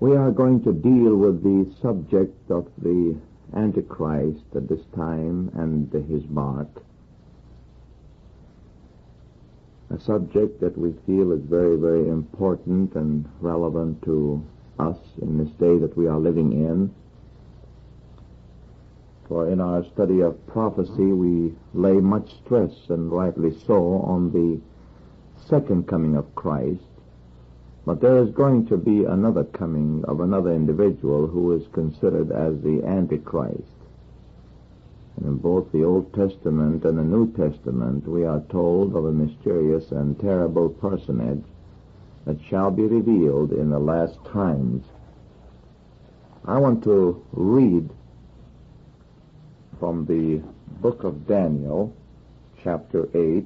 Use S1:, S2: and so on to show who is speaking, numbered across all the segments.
S1: We are going to deal with the subject of the AntiChrist at this time and his mark, a subject that we feel is very, very important and relevant to us in this day that we are living in. For in our study of prophecy, we lay much stress, and rightly so, on the second coming of Christ. But there is going to be another coming of another individual who is considered as the Antichrist. And in both the Old Testament and the New Testament, we are told of a mysterious and terrible personage that shall be revealed in the last times. I want to read from the book of Daniel, chapter 8,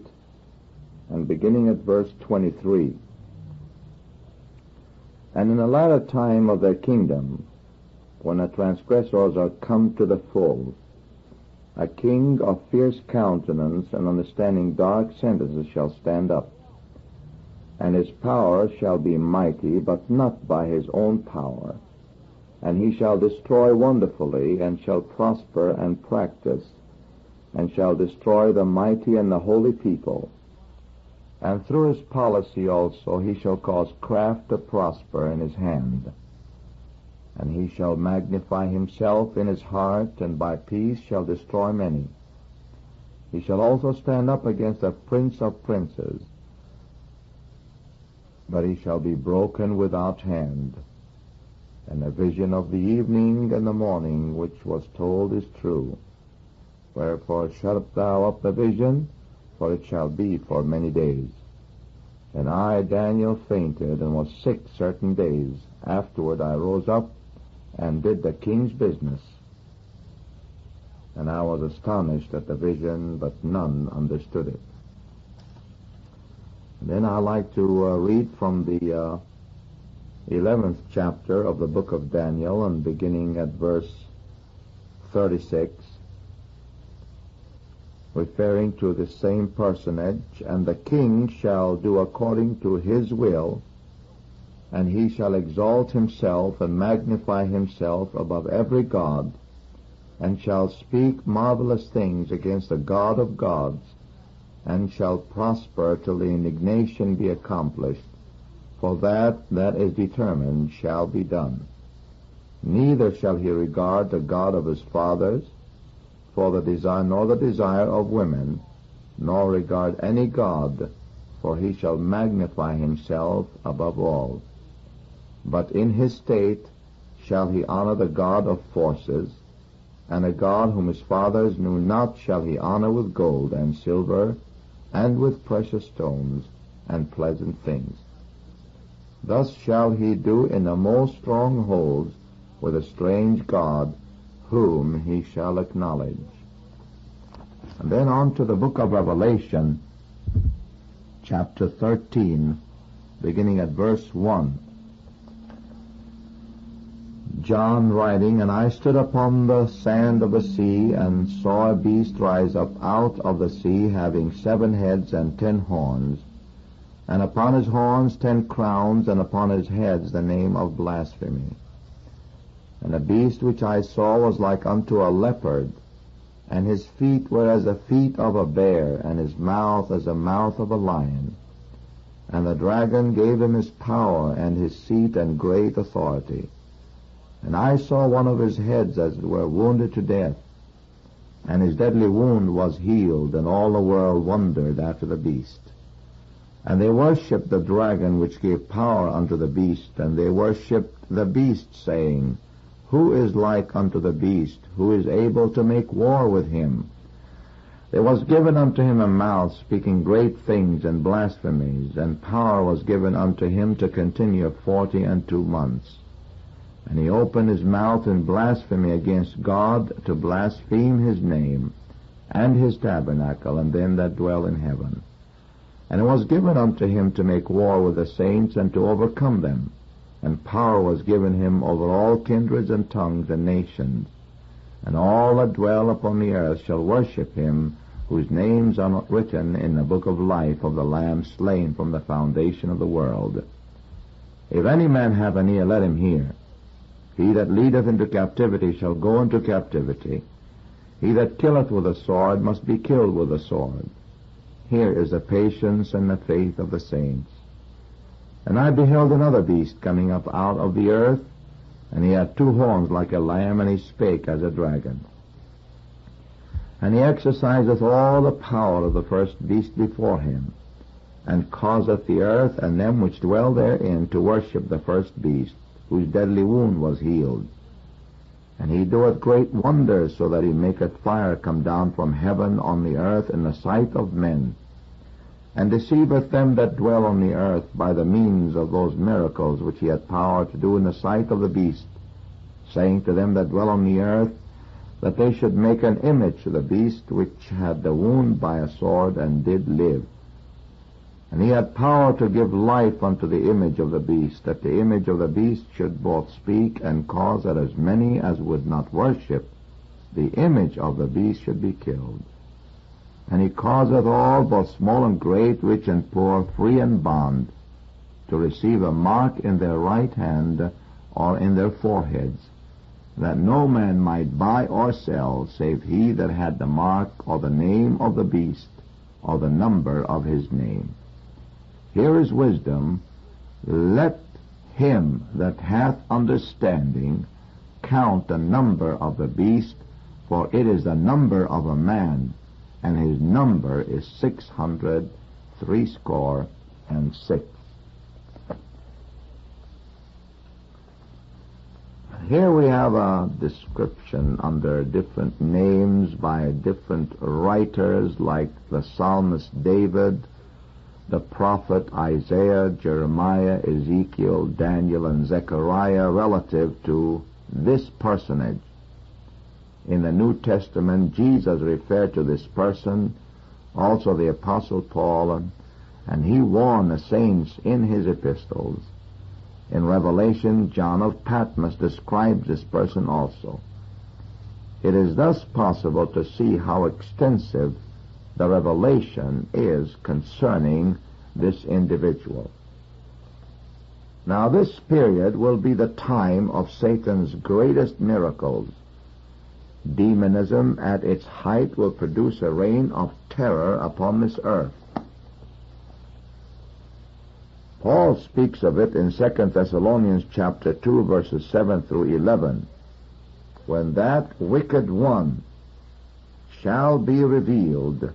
S1: and beginning at verse 23. And in the latter time of their kingdom, when the transgressors are come to the full, a king of fierce countenance and understanding dark sentences shall stand up, and his power shall be mighty, but not by his own power. And he shall destroy wonderfully, and shall prosper and practice, and shall destroy the mighty and the holy people. And through his policy also he shall cause craft to prosper in his hand. And he shall magnify himself in his heart, and by peace shall destroy many. He shall also stand up against the prince of princes, but he shall be broken without hand. And the vision of the evening and the morning which was told is true. Wherefore shut thou up the vision, for it shall be for many days. And I, Daniel, fainted and was sick certain days. Afterward I rose up and did the king's business. And I was astonished at the vision, but none understood it. And then I like to read from the 11th chapter of the book of Daniel, and beginning at verse 36. Referring to the same personage, and the king shall do according to his will, and he shall exalt himself and magnify himself above every god, and shall speak marvelous things against the God of gods, and shall prosper till the indignation be accomplished, for that is determined shall be done. Neither shall he regard the God of his fathers, for the desire, nor the desire of women, nor regard any god, for he shall magnify himself above all. But in his state shall he honor the God of forces, and a God whom his fathers knew not shall he honor with gold and silver, and with precious stones and pleasant things. Thus shall he do in the most strongholds with a strange god, whom he shall acknowledge. And then on to the book of Revelation, chapter 13, beginning at verse 1. John writing, And I stood upon the sand of the sea, and saw a beast rise up out of the sea, having 7 heads and 10 horns, and upon his horns 10 crowns, and upon his heads the name of blasphemy. And the beast which I saw was like unto a leopard, and his feet were as the feet of a bear, and his mouth as the mouth of a lion. And the dragon gave him his power, and his seat, and great authority. And I saw one of his heads as it were wounded to death, and his deadly wound was healed, and all the world wondered after the beast. And they worshipped the dragon which gave power unto the beast, and they worshipped the beast, saying, Who is like unto the beast? Who is able to make war with him? There was given unto him a mouth speaking great things and blasphemies, and power was given unto him to continue 42 months. And he opened his mouth in blasphemy against God, to blaspheme his name, and his tabernacle, and them that dwell in heaven. And it was given unto him to make war with the saints, and to overcome them. And power was given him over all kindreds and tongues and nations. And all that dwell upon the earth shall worship him, whose names are not written in the book of life of the Lamb slain from the foundation of the world. If any man have an ear, let him hear. He that leadeth into captivity shall go into captivity. He that killeth with a sword must be killed with a sword. Here is the patience and the faith of the saints. And I beheld another beast coming up out of the earth, and he had 2 horns like a lamb, and he spake as a dragon. And he exerciseth all the power of the first beast before him, and causeth the earth and them which dwell therein to worship the first beast, whose deadly wound was healed. And he doeth great wonders, so that he maketh fire come down from heaven on the earth in the sight of men, and deceiveth them that dwell on the earth by the means of those miracles which he had power to do in the sight of the beast, saying to them that dwell on the earth, that they should make an image of the beast which had the wound by a sword and did live. And he had power to give life unto the image of the beast, that the image of the beast should both speak and cause that as many as would not worship the image of the beast should be killed. And he causeth all, both small and great, rich and poor, free and bond, to receive a mark in their right hand or in their foreheads, that no man might buy or sell, save he that had the mark or the name of the beast or the number of his name. Here is wisdom. Let him that hath understanding count the number of the beast, for it is the number of a man, and his number is 666. Here we have a description under different names by different writers, like the psalmist David, the prophet Isaiah, Jeremiah, Ezekiel, Daniel, and Zechariah, relative to this personage. In the New Testament, Jesus referred to this person, also the Apostle Paul, and he warned the saints in his epistles. In Revelation, John of Patmos describes this person also. It is thus possible to see how extensive the revelation is concerning this individual. Now, this period will be the time of Satan's greatest miracles. Demonism at its height will produce a reign of terror upon this earth. Paul speaks of it in 2 Thessalonians chapter 2, verses 7 through 11. When that wicked one shall be revealed,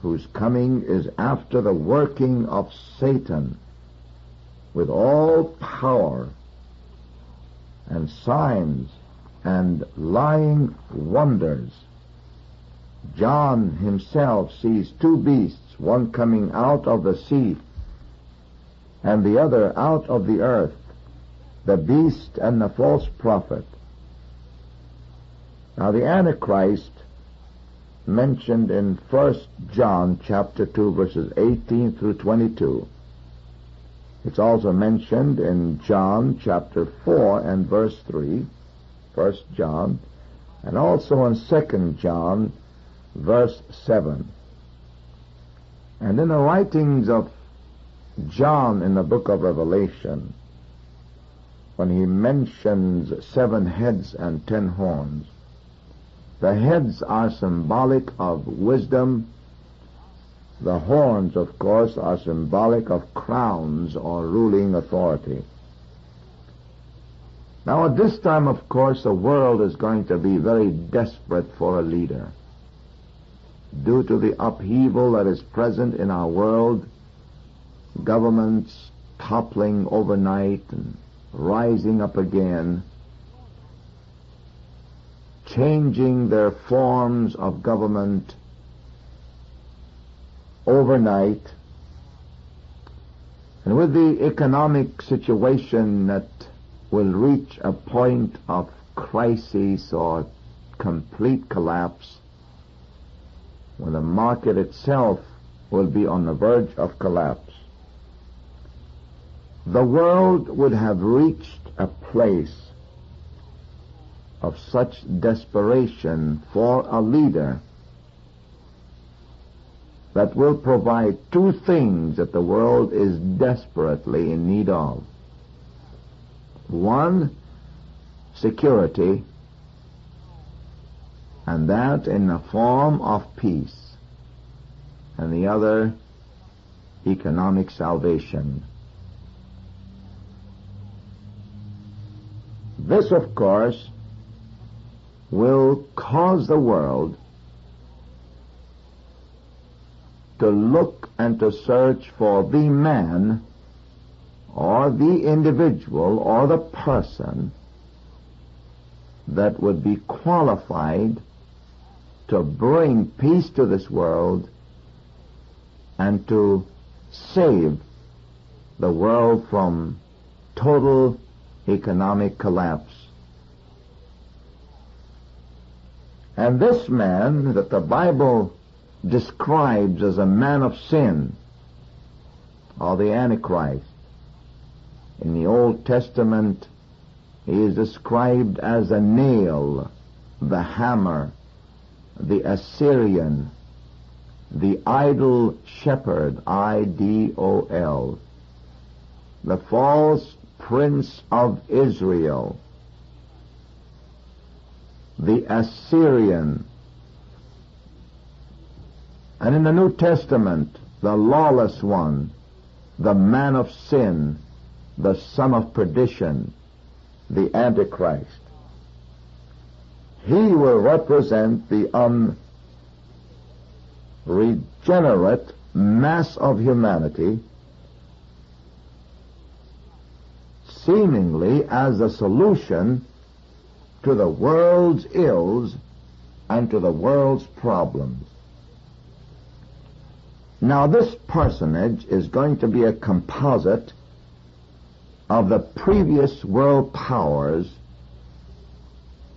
S1: whose coming is after the working of Satan, with all power and signs and lying wonders. John himself sees 2 beasts, one coming out of the sea and the other out of the earth, the beast and the false prophet. Now the Antichrist, mentioned in 1 John chapter 2, verses 18 through 22. It's also mentioned in John chapter 4 and verse 3, 1 John, and also in 2 John verse 7. And in the writings of John in the book of Revelation, when he mentions 7 heads and 10 horns, the heads are symbolic of wisdom. The horns, of course, are symbolic of crowns or ruling authority. Now, at this time, of course, the world is going to be very desperate for a leader. Due to the upheaval that is present in our world, governments toppling overnight and rising up again, changing their forms of government overnight, and with the economic situation that will reach a point of crisis or complete collapse, when the market itself will be on the verge of collapse, the world would have reached a place of such desperation for a leader that will provide 2 things that the world is desperately in need of. One, security, and that in the form of peace, and the other economic salvation. This, of course, will cause the world to look and to search for the man or the individual or the person that would be qualified to bring peace to this world and to save the world from total economic collapse. And this man that the Bible describes as a man of sin, or the AntiChrist, in the Old Testament he is described as a nail, the hammer, the Assyrian, the idol shepherd, I-D-O-L, the false prince of Israel, the Assyrian, and in the New Testament, the lawless one, the man of sin, the son of perdition, the Antichrist. He will represent the unregenerate mass of humanity, seemingly as a solution to the world's ills and to the world's problems. Now, this personage is going to be a composite of the previous world powers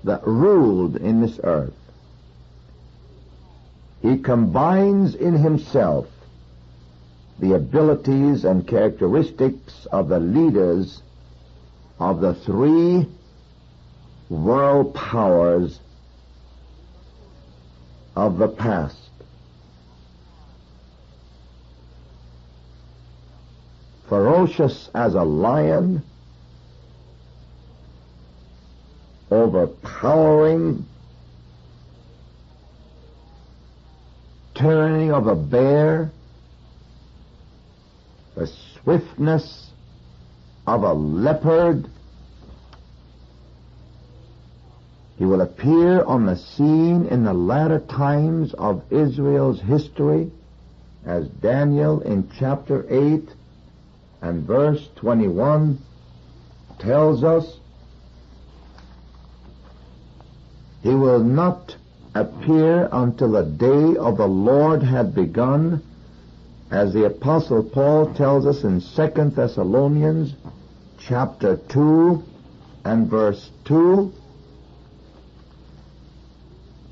S1: that ruled in this earth. He combines in himself the abilities and characteristics of the leaders of the three world powers of the past. Ferocious as a lion, overpowering, tyranny of a bear, the swiftness of a leopard. He will appear on the scene in the latter times of Israel's history, as Daniel in chapter 8 and verse 21 tells us. He will not appear until the day of the Lord had begun, as the Apostle Paul tells us in 2 Thessalonians chapter 2 and verse 2.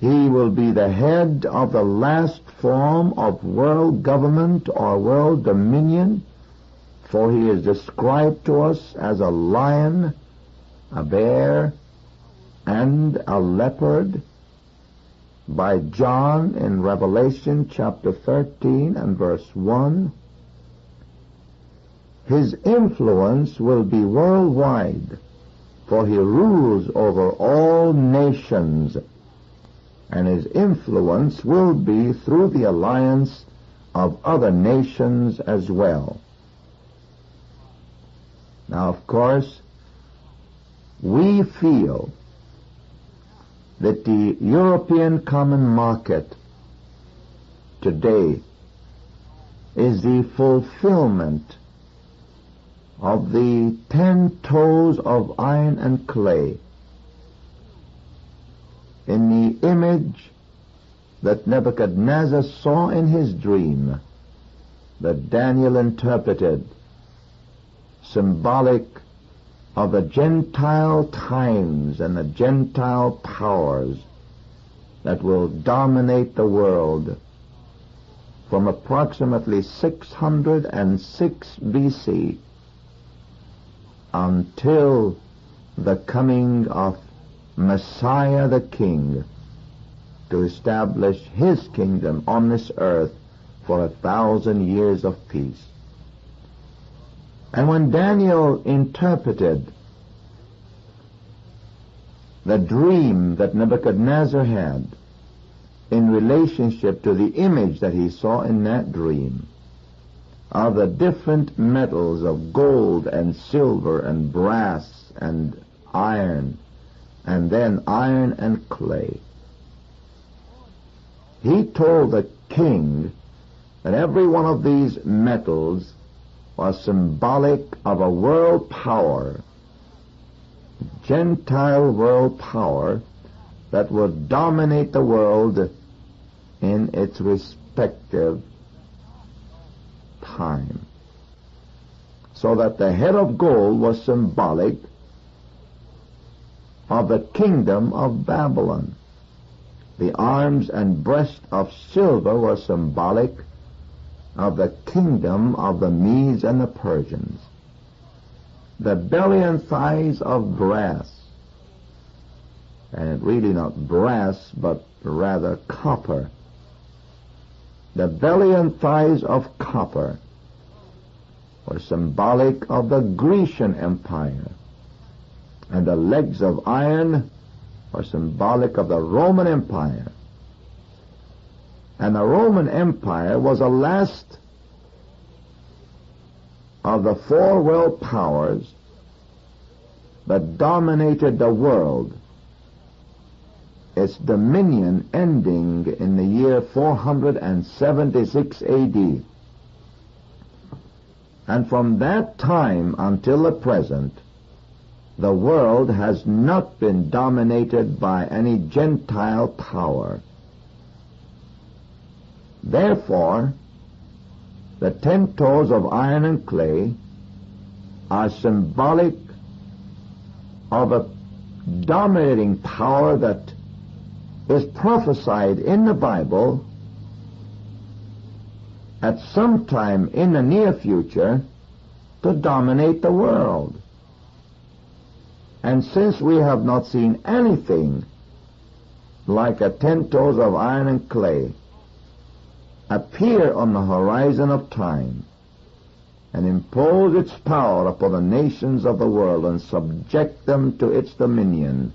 S1: He will be the head of the last form of world government or world dominion, for he is described to us as a lion, a bear, and a leopard by John in Revelation chapter 13 and verse 1. His influence will be worldwide, for he rules over all nations, and his influence will be through the alliance of other nations as well. Now, of course, we feel that the European common market today is the fulfillment of the 10 toes of iron and clay in the image that Nebuchadnezzar saw in his dream, that Daniel interpreted, symbolic of the Gentile times and the Gentile powers that will dominate the world from approximately 606 BC until the coming of Messiah the King to establish his kingdom on this earth for 1,000 years of peace. And when Daniel interpreted the dream that Nebuchadnezzar had in relationship to the image that he saw in that dream of the different metals of gold and silver and brass and iron, and then iron and clay. He told the king that every one of these metals was symbolic of a world power, Gentile world power, that would dominate the world in its respective time. So that the head of gold was symbolic of the kingdom of Babylon. The arms and breast of silver were symbolic of the kingdom of the Medes and the Persians. The belly and thighs of brass, and really not brass, but rather copper. The belly and thighs of copper were symbolic of the Grecian Empire, and the legs of iron were symbolic of the Roman Empire. And the Roman Empire was the last of the four world powers that dominated the world, its dominion ending in the year 476 AD. And from that time until the present, the world has not been dominated by any Gentile power. Therefore, the 10 toes of iron and clay are symbolic of a dominating power that is prophesied in the Bible at some time in the near future to dominate the world. And since we have not seen anything like a 10 toes of iron and clay appear on the horizon of time and impose its power upon the nations of the world and subject them to its dominion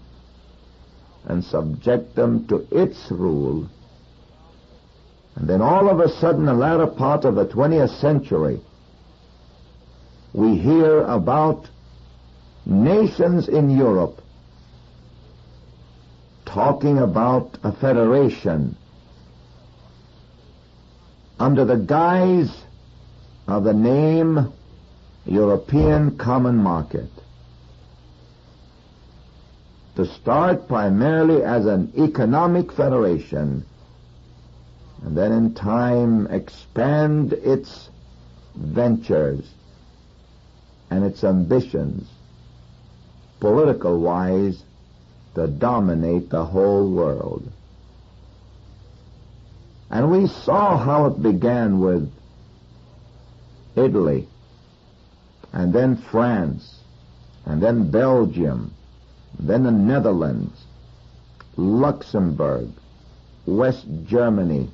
S1: and subject them to its rule, and then all of a sudden, the latter part of the 20th century, we hear about nations in Europe talking about a federation under the guise of the name European Common Market, to start primarily as an economic federation and then in time expand its ventures and its ambitions political-wise to dominate the whole world. And we saw how it began with Italy, and then France, and then Belgium, then the Netherlands, Luxembourg, West Germany,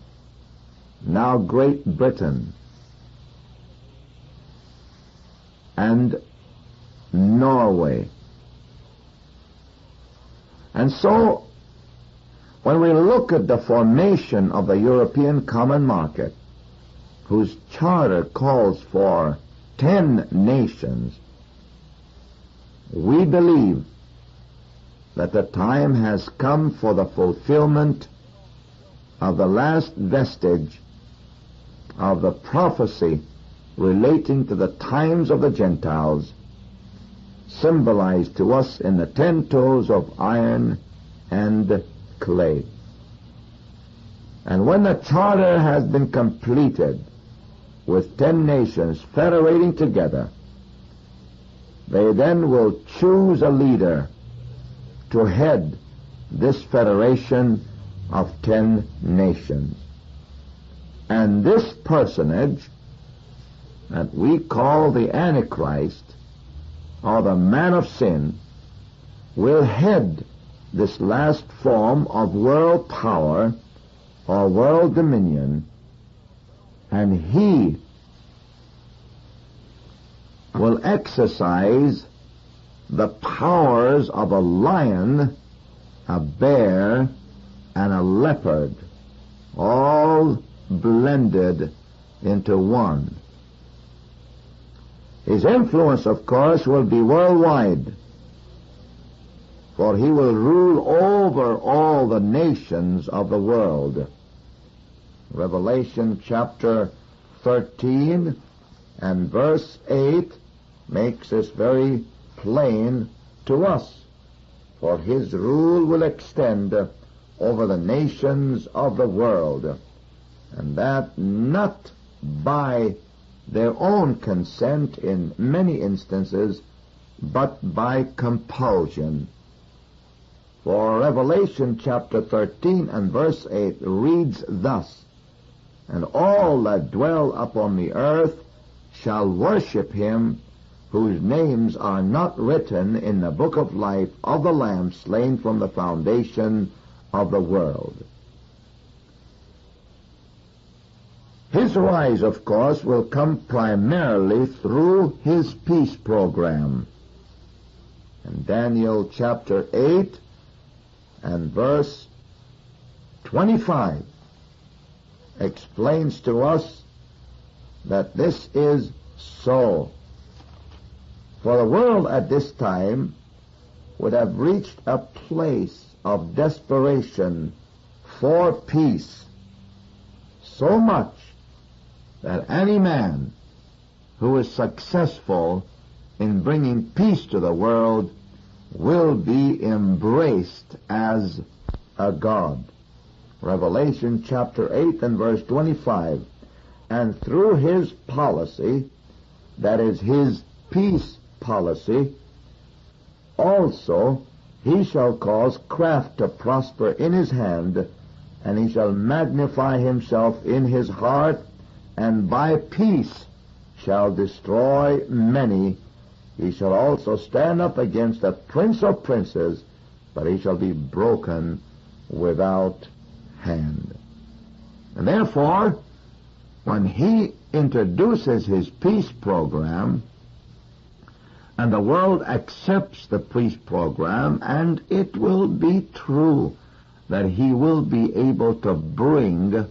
S1: now Great Britain, and Norway. And so, when we look at the formation of the European Common Market, whose charter calls for 10 nations, we believe that the time has come for the fulfillment of the last vestige of the prophecy relating to the times of the Gentiles, symbolized to us in the 10 toes of iron and clay. And when the charter has been completed with 10 nations federating together, they then will choose a leader to head this federation of 10 nations. And this personage that we call the Antichrist, or the man of sin, will head this last form of world power or world dominion, and he will exercise the powers of a lion a bear, and a leopard, all blended into one. His influence, of course, will be worldwide, for he will rule over all the nations of the world. Revelation chapter 13 and verse 8 makes this very plain to us, for his rule will extend over the nations of the world, and that not by their own consent in many instances, but by compulsion. For Revelation chapter 13 and verse 8 reads thus, "And all that dwell upon the earth shall worship him, whose names are not written in the book of life of the Lamb slain from the foundation of the world." His rise, of course, will come primarily through his peace program. And Daniel chapter 8 and verse 25 explains to us that this is so. For the world at this time would have reached a place of desperation for peace, so much that any man who is successful in bringing peace to the world will be embraced as a god. Revelation chapter 8 and verse 25. And through his policy, that is his peace policy, also he shall cause craft to prosper in his hand, and he shall magnify himself in his heart, and by peace shall destroy many. He shall also stand up against the prince of princes, but he shall be broken without hand. And therefore, when he introduces his peace program, and the world accepts the peace program, and it will be true that he will be able to bring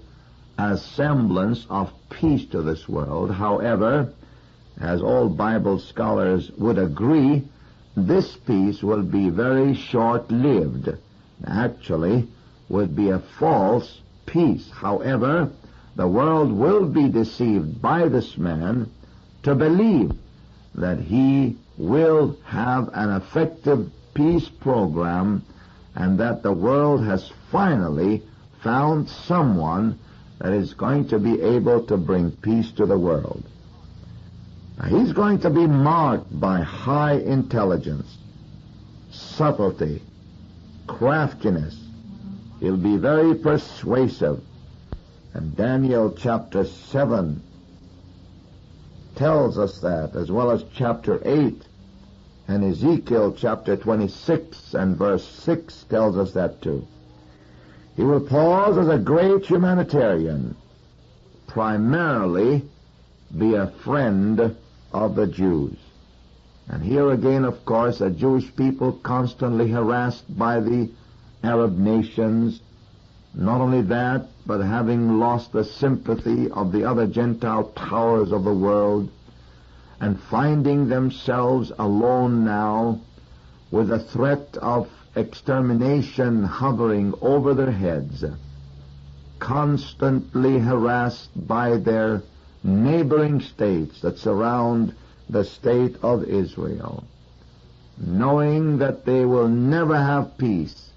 S1: a semblance of peace to this world. However, as all Bible scholars would agree, this peace will be very short-lived. Actually, would be a false peace. However, the world will be deceived by this man to believe that he will have an effective peace program, and that the world has finally found someone that is going to be able to bring peace to the world. Now, he's going to be marked by high intelligence, subtlety, craftiness. He'll be very persuasive. And Daniel chapter 7 tells us that, as well as chapter 8, and Ezekiel chapter 26 and verse 6 tells us that too. He will pause as a great humanitarian, primarily be a friend of the Jews. And here again, of course, a Jewish people constantly harassed by the Arab nations. Not only that, but having lost the sympathy of the other Gentile powers of the world, and finding themselves alone now with the threat of extermination hovering over their heads, constantly harassed by their neighboring states that surround the state of Israel, knowing that they will never have peace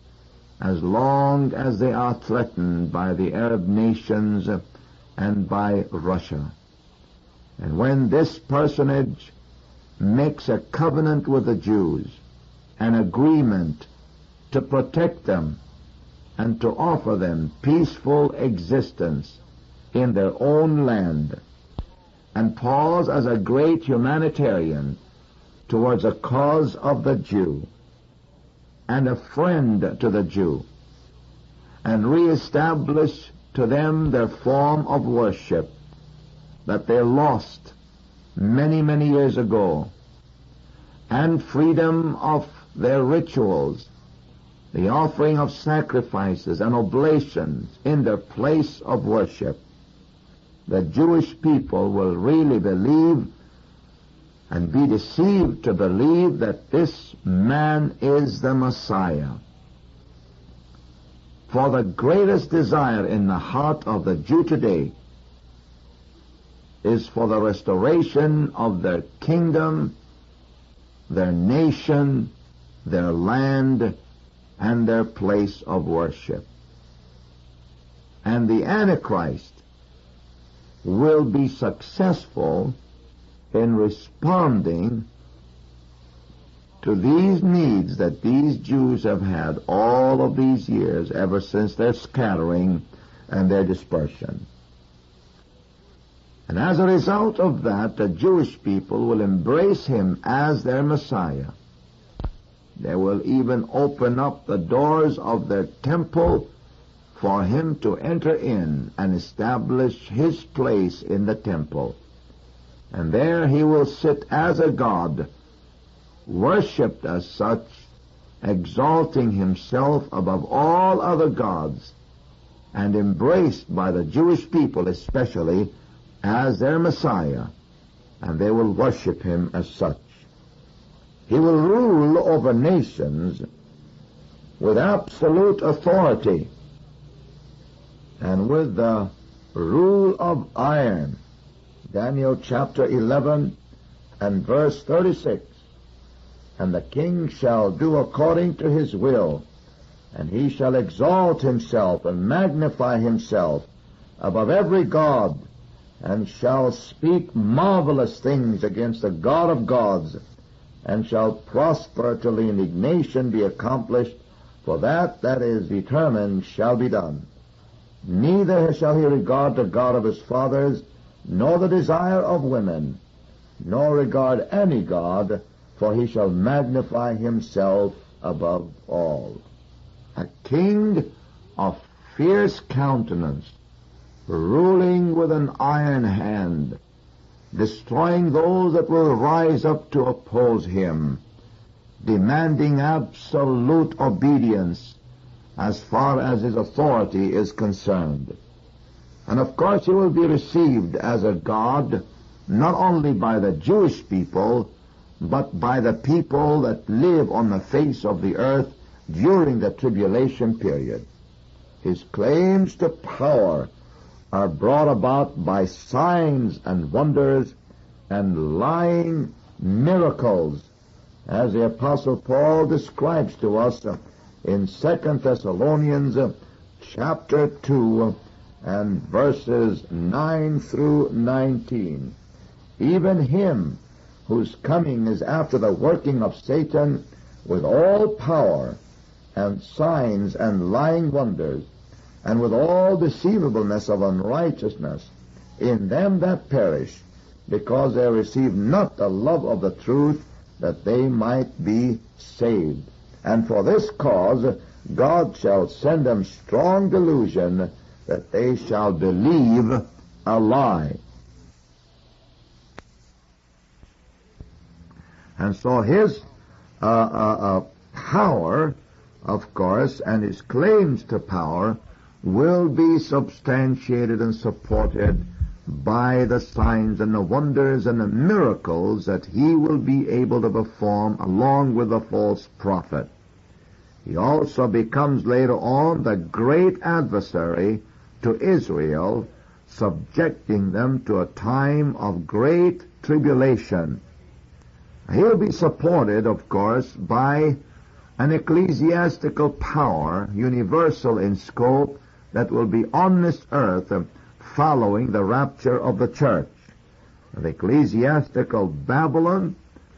S1: as long as they are threatened by the Arab nations and by Russia. And when this personage makes a covenant with the Jews, an agreement to protect them and to offer them peaceful existence in their own land, and pause as a great humanitarian towards a cause of the Jew and a friend to the Jew, and reestablish to them their form of worship that they lost many, many years ago, and freedom of their rituals, the offering of sacrifices and oblations in their place of worship, the Jewish people will really believe and be deceived to believe that this man is the Messiah. For the greatest desire in the heart of the Jew today is for the restoration of their kingdom, their nation, their land, and their place of worship. And the Antichrist will be successful in responding to these needs that these Jews have had all of these years, ever since their scattering and their dispersion. And as a result of that, the Jewish people will embrace him as their Messiah. They will even open up the doors of their temple for him to enter in and establish his place in the temple. And there he will sit as a god, worshipped as such, exalting himself above all other gods, and embraced by the Jewish people especially as their Messiah, and they will worship him as such. He will rule over nations with absolute authority and with the rule of iron. Daniel chapter 11 and verse 36. And the king shall do according to his will, and he shall exalt himself and magnify himself above every god, and shall speak marvelous things against the God of gods, and shall prosper till the indignation be accomplished, for that is determined shall be done. Neither shall he regard the God of his fathers, nor the desire of women, nor regard any god, for he shall magnify himself above all. A king of fierce countenance, ruling with an iron hand, destroying those that will rise up to oppose him, demanding absolute obedience as far as his authority is concerned. And of course he will be received as a god not only by the Jewish people, but by the people that live on the face of the earth during the tribulation period. His claims to power are brought about by signs and wonders and lying miracles, as the Apostle Paul describes to us in 2 Thessalonians chapter 2 and verses 9 through 19. Even him whose coming is after the working of Satan with all power and signs and lying wonders, and with all deceivableness of unrighteousness in them that perish, because they receive not the love of the truth, that they might be saved. And for this cause God shall send them strong delusion, that they shall believe a lie. And so his power, of course, and his claims to power will be substantiated and supported by the signs and the wonders and the miracles that he will be able to perform along with the false prophet. He also becomes later on the great adversary to Israel, subjecting them to a time of great tribulation. He'll be supported, of course, by an ecclesiastical power, universal in scope, that will be on this earth following the rapture of the church. The ecclesiastical Babylon,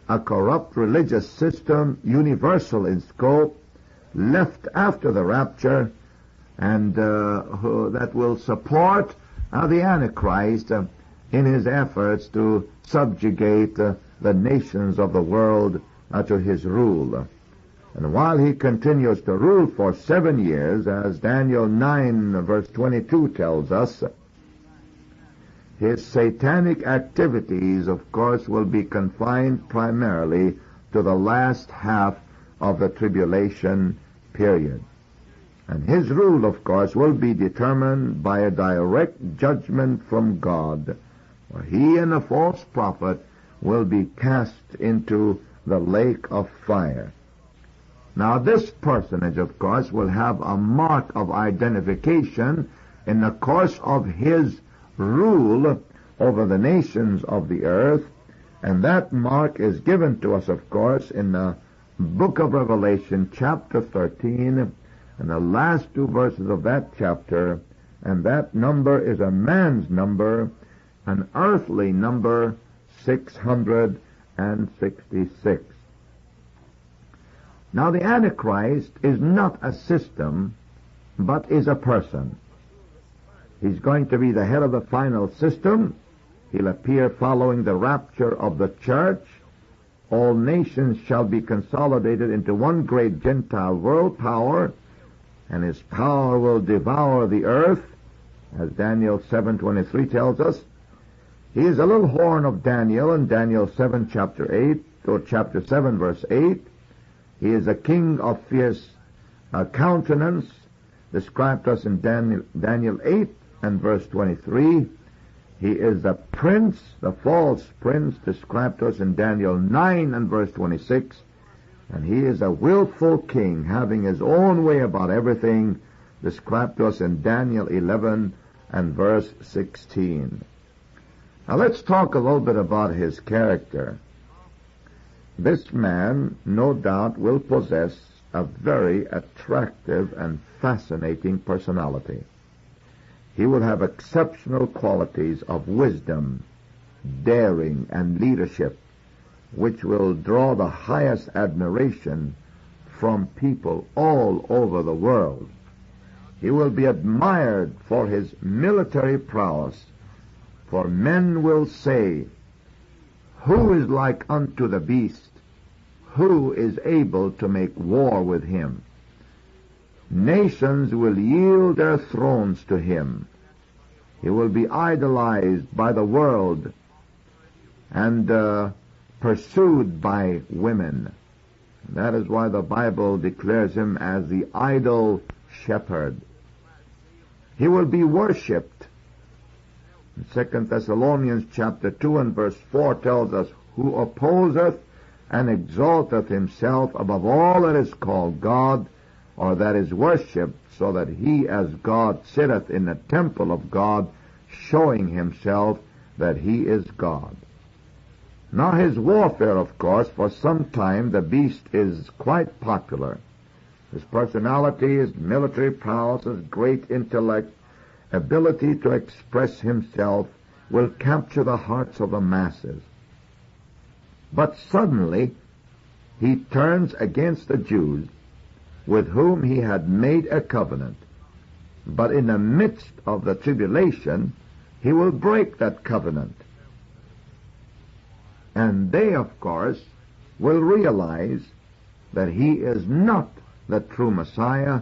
S1: a corrupt religious system, universal in scope, left after the rapture, and that will support the Antichrist in his efforts to subjugate the nations of the world to his rule. And while he continues to rule for 7 years, as Daniel 9 verse 22 tells us, his satanic activities, of course, will be confined primarily to the last half of the tribulation period. And his rule, of course, will be determined by a direct judgment from God, where he and the false prophet will be cast into the lake of fire. Now, this personage, of course, will have a mark of identification in the course of his rule over the nations of the earth, and that mark is given to us, of course, in the book of Revelation, chapter 13, and the last two verses of that chapter, and that number is a man's number, an earthly number, 666. Now, the Antichrist is not a system, but is a person. He's going to be the head of the final system. He'll appear following the rapture of the church. All nations shall be consolidated into one great Gentile world power, and his power will devour the earth, as Daniel 7:23 tells us. He is a little horn of Daniel in Daniel 7, chapter 8, or chapter 7, verse 8. He is a king of fierce countenance, described to us in Daniel 8 and verse 23. He is a prince, the false prince, described to us in Daniel 9 and verse 26. And he is a willful king, having his own way about everything, described to us in Daniel 11 and verse 16. Now let's talk a little bit about his character. This man, no doubt, will possess a very attractive and fascinating personality. He will have exceptional qualities of wisdom, daring, and leadership, which will draw the highest admiration from people all over the world. He will be admired for his military prowess, for men will say, "Who is like unto the beast? Who is able to make war with him?" Nations will yield their thrones to him. He will be idolized by the world and pursued by women. That is why the Bible declares him as the idol shepherd. He will be worshipped. 2 Thessalonians chapter 2 and verse 4 tells us, "Who opposeth and exalteth himself above all that is called God, or that is worshipped, so that he as God sitteth in the temple of God, showing himself that he is God." Now his warfare, of course, for some time the beast is quite popular. His personality, his military prowess, his great intellect, ability to express himself will capture the hearts of the masses. But suddenly he turns against the Jews, with whom he had made a covenant. But in the midst of the tribulation, he will break that covenant. And they, of course, will realize that he is not the true Messiah,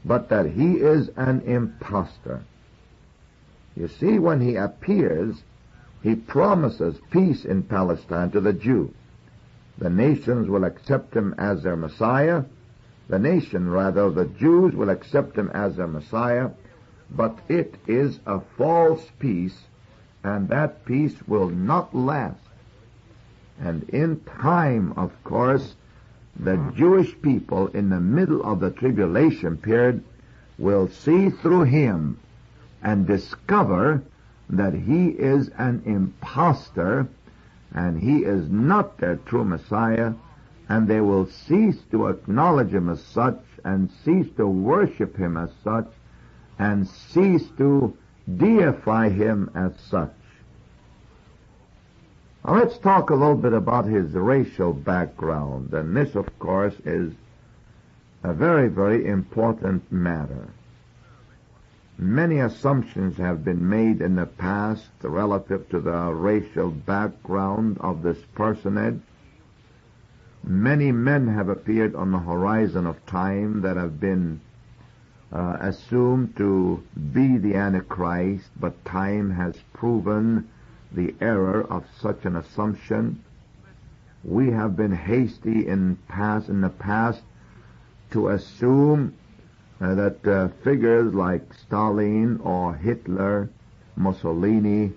S1: but that he is an impostor. You see, when he appears, he promises peace in Palestine to the Jew. The nations will accept him as their Messiah. The Jews will accept him as their Messiah, but it is a false peace, and that peace will not last. And in time, of course, the Jewish people in the middle of the tribulation period will see through him and discover that he is an impostor and he is not their true Messiah, and they will cease to acknowledge him as such and cease to worship him as such and cease to deify him as such. Now let's talk a little bit about his racial background, and this, of course, is a very, very important matter. Many assumptions have been made in the past relative to the racial background of this personage. Many men have appeared on the horizon of time that have been assumed to be the Antichrist, but time has proven the error of such an assumption. We have been hasty in the past to assume that figures like Stalin or Hitler, Mussolini,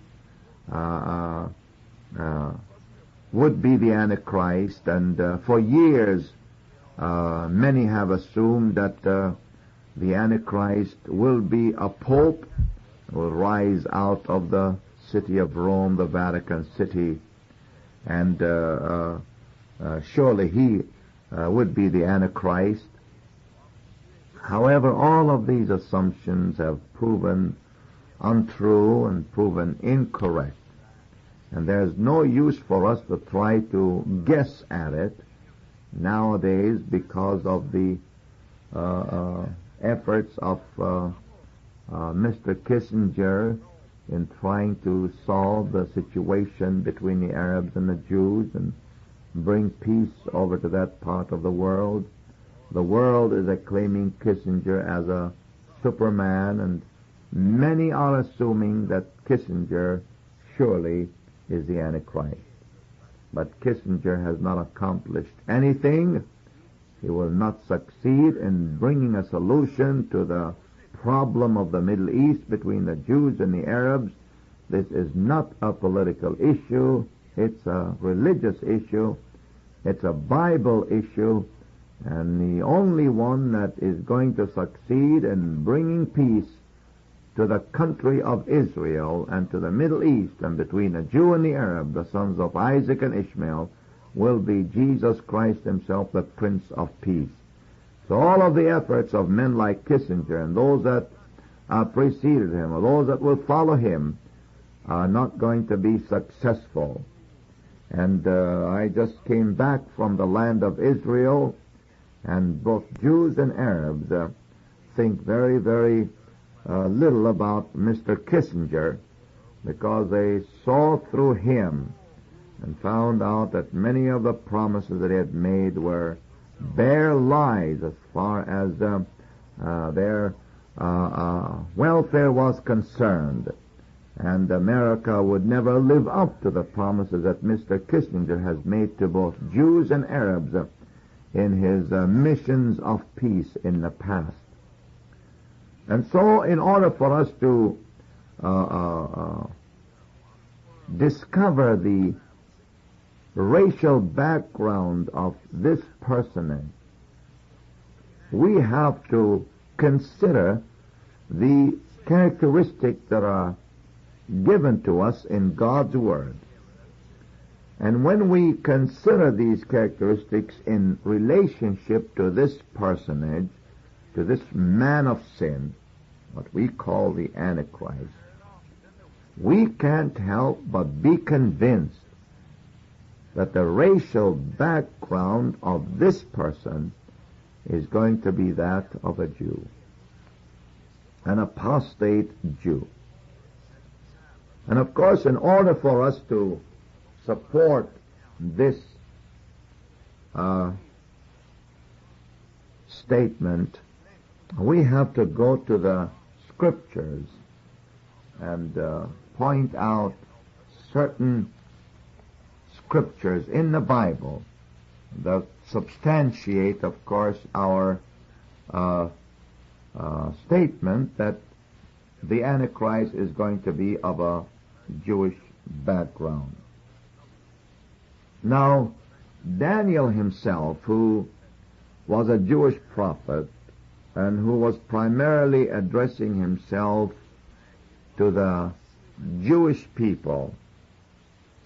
S1: would be the Antichrist, and for years many have assumed that the Antichrist will be a pope, will rise out of the city of Rome, the Vatican City, and surely he would be the Antichrist. However, all of these assumptions have proven untrue and proven incorrect. And there's no use for us to try to guess at it nowadays because of the efforts of Mr. Kissinger in trying to solve the situation between the Arabs and the Jews and bring peace over to that part of the world. The world is acclaiming Kissinger as a superman, and many are assuming that Kissinger surely is the Antichrist. But Kissinger has not accomplished anything. He will not succeed in bringing a solution to the problem of the Middle East between the Jews and the Arabs. This is not a political issue. It's a religious issue. It's a Bible issue. And the only one that is going to succeed in bringing peace to the country of Israel and to the Middle East and between the Jew and the Arab, the sons of Isaac and Ishmael, will be Jesus Christ himself, the Prince of Peace. So all of the efforts of men like Kissinger and those that preceded him or those that will follow him are not going to be successful. And I just came back from the land of Israel, and both Jews and Arabs think very, very little about Mr. Kissinger because they saw through him and found out that many of the promises that he had made were bare lies as far as their welfare was concerned. And America would never live up to the promises that Mr. Kissinger has made to both Jews and Arabs in his missions of peace in the past. And so in order for us to discover the racial background of this personage, we have to consider the characteristics that are given to us in God's Word. And when we consider these characteristics in relationship to this personage, to this man of sin, what we call the Antichrist, we can't help but be convinced that the racial background of this person is going to be that of a Jew, an apostate Jew. And of course, in order for us to support this statement, we have to go to the Scriptures and point out certain Scriptures in the Bible that substantiate, of course, our statement that the Antichrist is going to be of a Jewish background. Now, Daniel himself, who was a Jewish prophet and who was primarily addressing himself to the Jewish people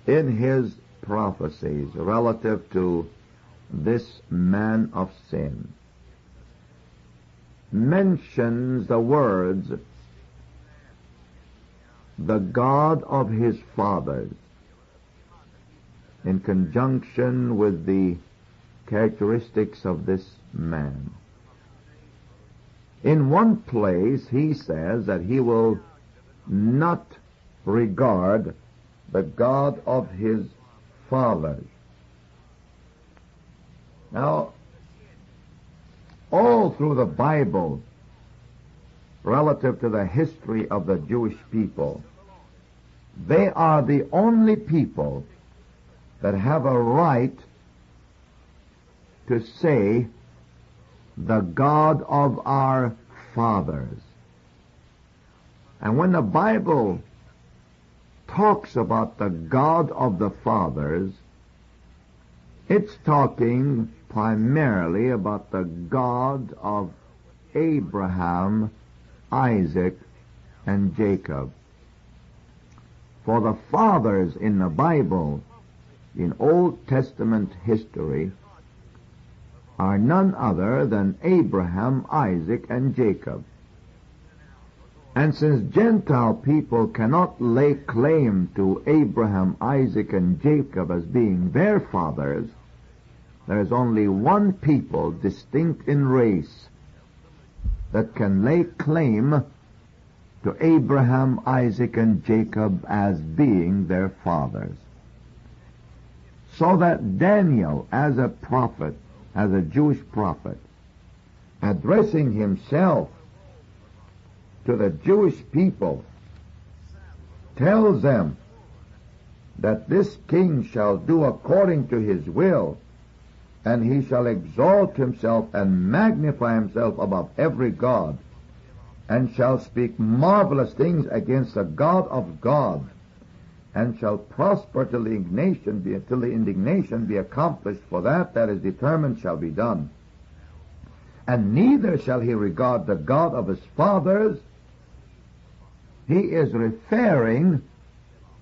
S1: in his prophecies relative to this man of sin, mentions the words, the God of his fathers, in conjunction with the characteristics of this man. In one place he says that he will not regard the God of his fathers. Now, all through the Bible, relative to the history of the Jewish people, they are the only people that have a right to say the God of our fathers. And when the Bible talks about the God of the fathers, it's talking primarily about the God of Abraham, Isaac, and Jacob. For the fathers in the Bible, in Old Testament history, are none other than Abraham, Isaac, and Jacob. And since Gentile people cannot lay claim to Abraham, Isaac, and Jacob as being their fathers, there is only one people distinct in race that can lay claim to Abraham, Isaac, and Jacob as being their fathers. So that Daniel, as a prophet, as a Jewish prophet, addressing himself to the Jewish people, tells them that this king shall do according to his will, and he shall exalt himself and magnify himself above every god, and shall speak marvelous things against the God of God, and shall prosper till the indignation be accomplished, for that is determined shall be done. And neither shall he regard the God of his fathers. He is referring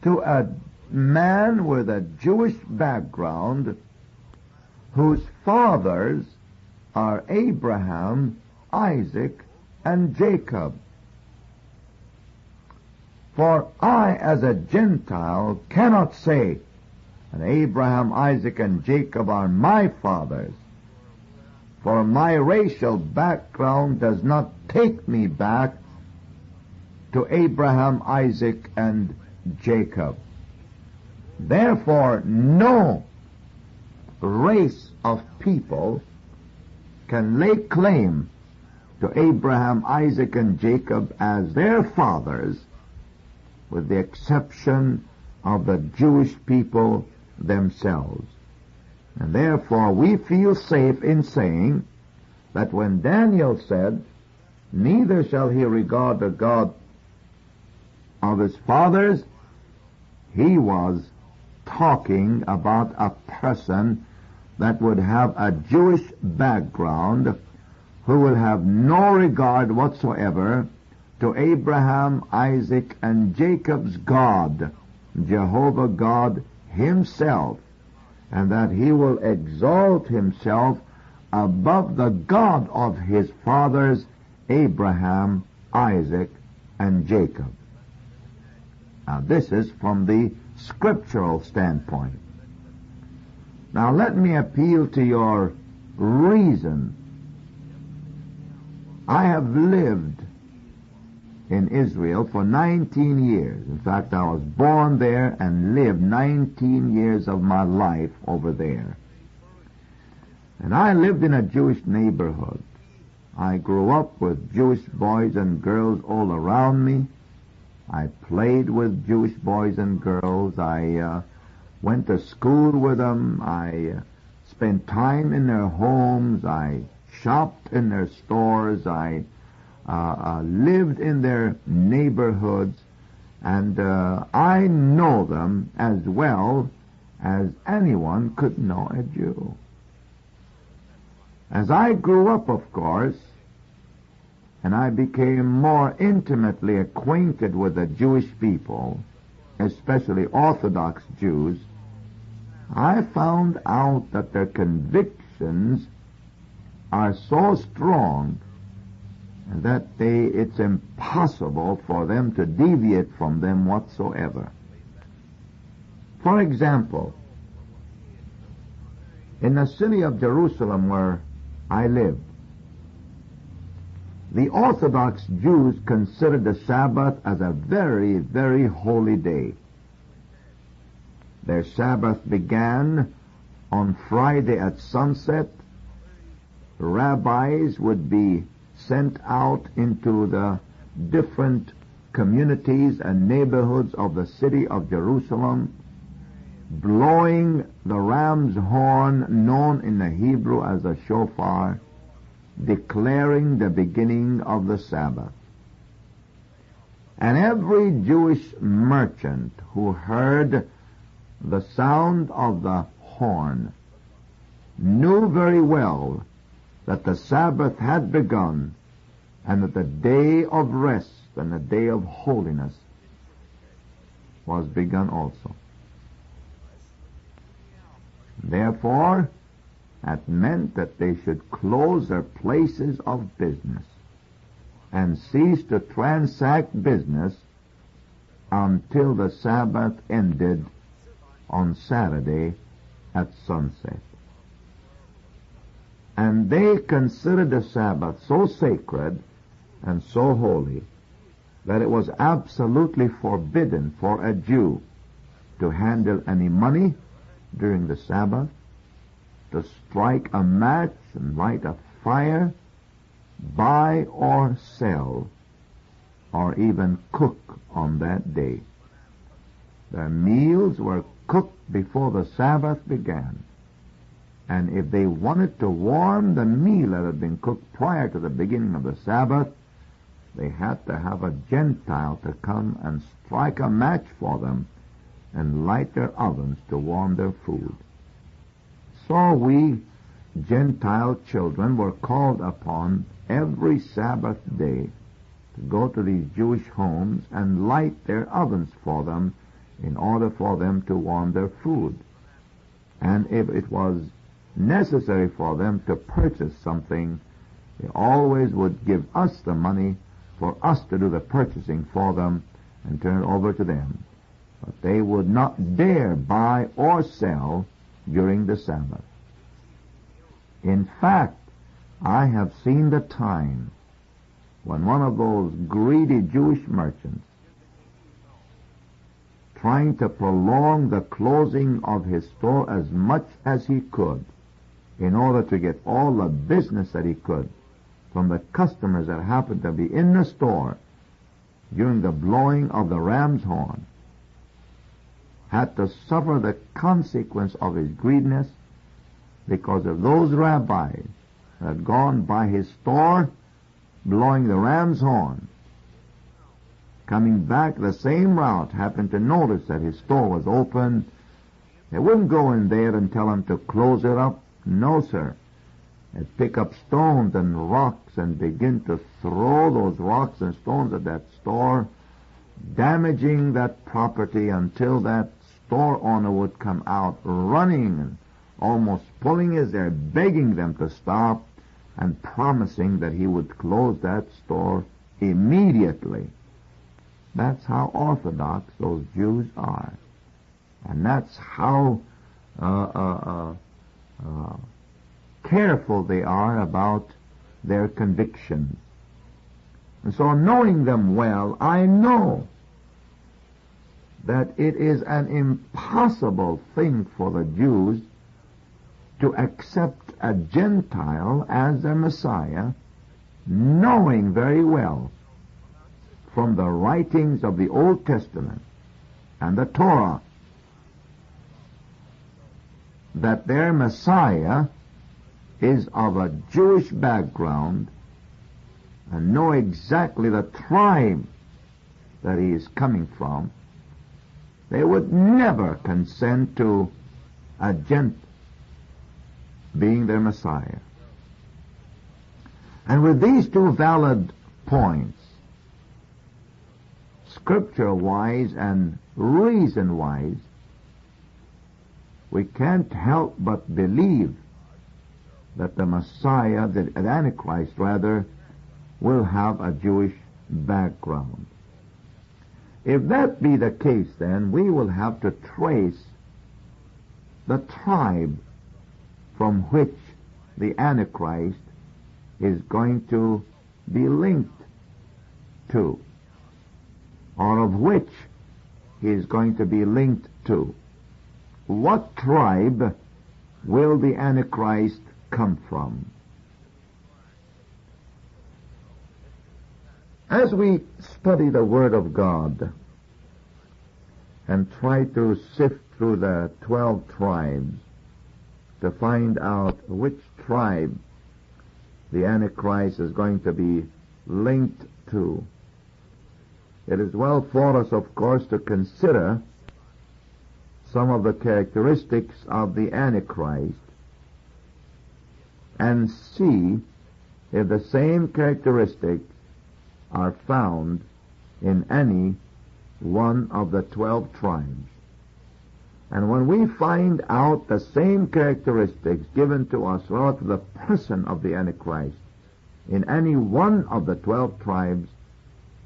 S1: to a man with a Jewish background whose fathers are Abraham, Isaac, and Jacob. For I, as a Gentile, cannot say that Abraham, Isaac, and Jacob are my fathers, for my racial background does not take me back to Abraham, Isaac, and Jacob. Therefore, no race of people can lay claim to Abraham, Isaac, and Jacob as their fathers, with the exception of the Jewish people themselves. And therefore we feel safe in saying that when Daniel said, neither shall he regard the God of his fathers, he was talking about a person that would have a Jewish background, who will have no regard whatsoever to Abraham, Isaac, and Jacob's God, Jehovah God himself, and that he will exalt himself above the God of his fathers, Abraham, Isaac, and Jacob. Now this is from the scriptural standpoint. Now let me appeal to your reason. I have lived in Israel for 19 years. In fact, I was born there and lived 19 years of my life over there. And I lived in a Jewish neighborhood. I grew up with Jewish boys and girls all around me. I played with Jewish boys and girls. I went to school with them. I spent time in their homes. I shopped in their stores. I lived in their neighborhoods. And I know them as well as anyone could know a Jew. As I grew up, of course, and I became more intimately acquainted with the Jewish people, especially Orthodox Jews, I found out that their convictions are so strong that it's impossible for them to deviate from them whatsoever. For example, in the city of Jerusalem where I lived, the Orthodox Jews considered the Sabbath as a very, very holy day. Their Sabbath began on Friday at sunset. Rabbis would be sent out into the different communities and neighborhoods of the city of Jerusalem, blowing the ram's horn, known in the Hebrew as a shofar, declaring the beginning of the Sabbath. And every Jewish merchant who heard the sound of the horn knew very well that the Sabbath had begun, and that the day of rest and the day of holiness was begun also. Therefore, that meant that they should close their places of business and cease to transact business until the Sabbath ended on Saturday at sunset. And they considered the Sabbath so sacred and so holy that it was absolutely forbidden for a Jew to handle any money during the Sabbath, to strike a match and light a fire, buy or sell, or even cook on that day. Their meals were cooked before the Sabbath began, and if they wanted to warm the meal that had been cooked prior to the beginning of the Sabbath, they had to have a Gentile to come and strike a match for them and light their ovens to warm their food. So we Gentile children were called upon every Sabbath day to go to these Jewish homes and light their ovens for them in order for them to warm their food. And if it was necessary for them to purchase something, they always would give us the money for us to do the purchasing for them and turn it over to them. But they would not dare buy or sell during the Sabbath. In fact, I have seen the time when one of those greedy Jewish merchants, trying to prolong the closing of his store as much as he could in order to get all the business that he could from the customers that happened to be in the store during the blowing of the ram's horn, had to suffer the consequence of his greediness because of those rabbis that had gone by his store blowing the ram's horn. Coming back the same route, happened to notice that his store was open. They wouldn't go in there and tell him to close it up. No, sir. They'd pick up stones and rocks and begin to throw those rocks and stones at that store, damaging that property until that store owner would come out running and almost pulling his hair, begging them to stop and promising that he would close that store immediately. That's how orthodox those Jews are. And that's how careful they are about their convictions. And so, knowing them well, I know that it is an impossible thing for the Jews to accept a Gentile as their Messiah, knowing very well from the writings of the Old Testament and the Torah that their Messiah is of a Jewish background and know exactly the tribe that he is coming from. They would never consent to a Gentile being their Messiah. And with these two valid points, Scripture-wise and reason-wise, we can't help but believe that the Messiah, the Antichrist rather, will have a Jewish background. If that be the case, then we will have to trace the tribe from which the Antichrist is going to be linked to, or of which he is going to be linked to. What tribe will the Antichrist come from? As we study the Word of God and try to sift through the 12 tribes to find out which tribe the Antichrist is going to be linked to. It is well for us, of course, to consider some of the characteristics of the Antichrist and see if the same characteristics are found in any one of the 12 tribes. And when we find out the same characteristics given to us relative to the person of the Antichrist in any one of the 12 tribes,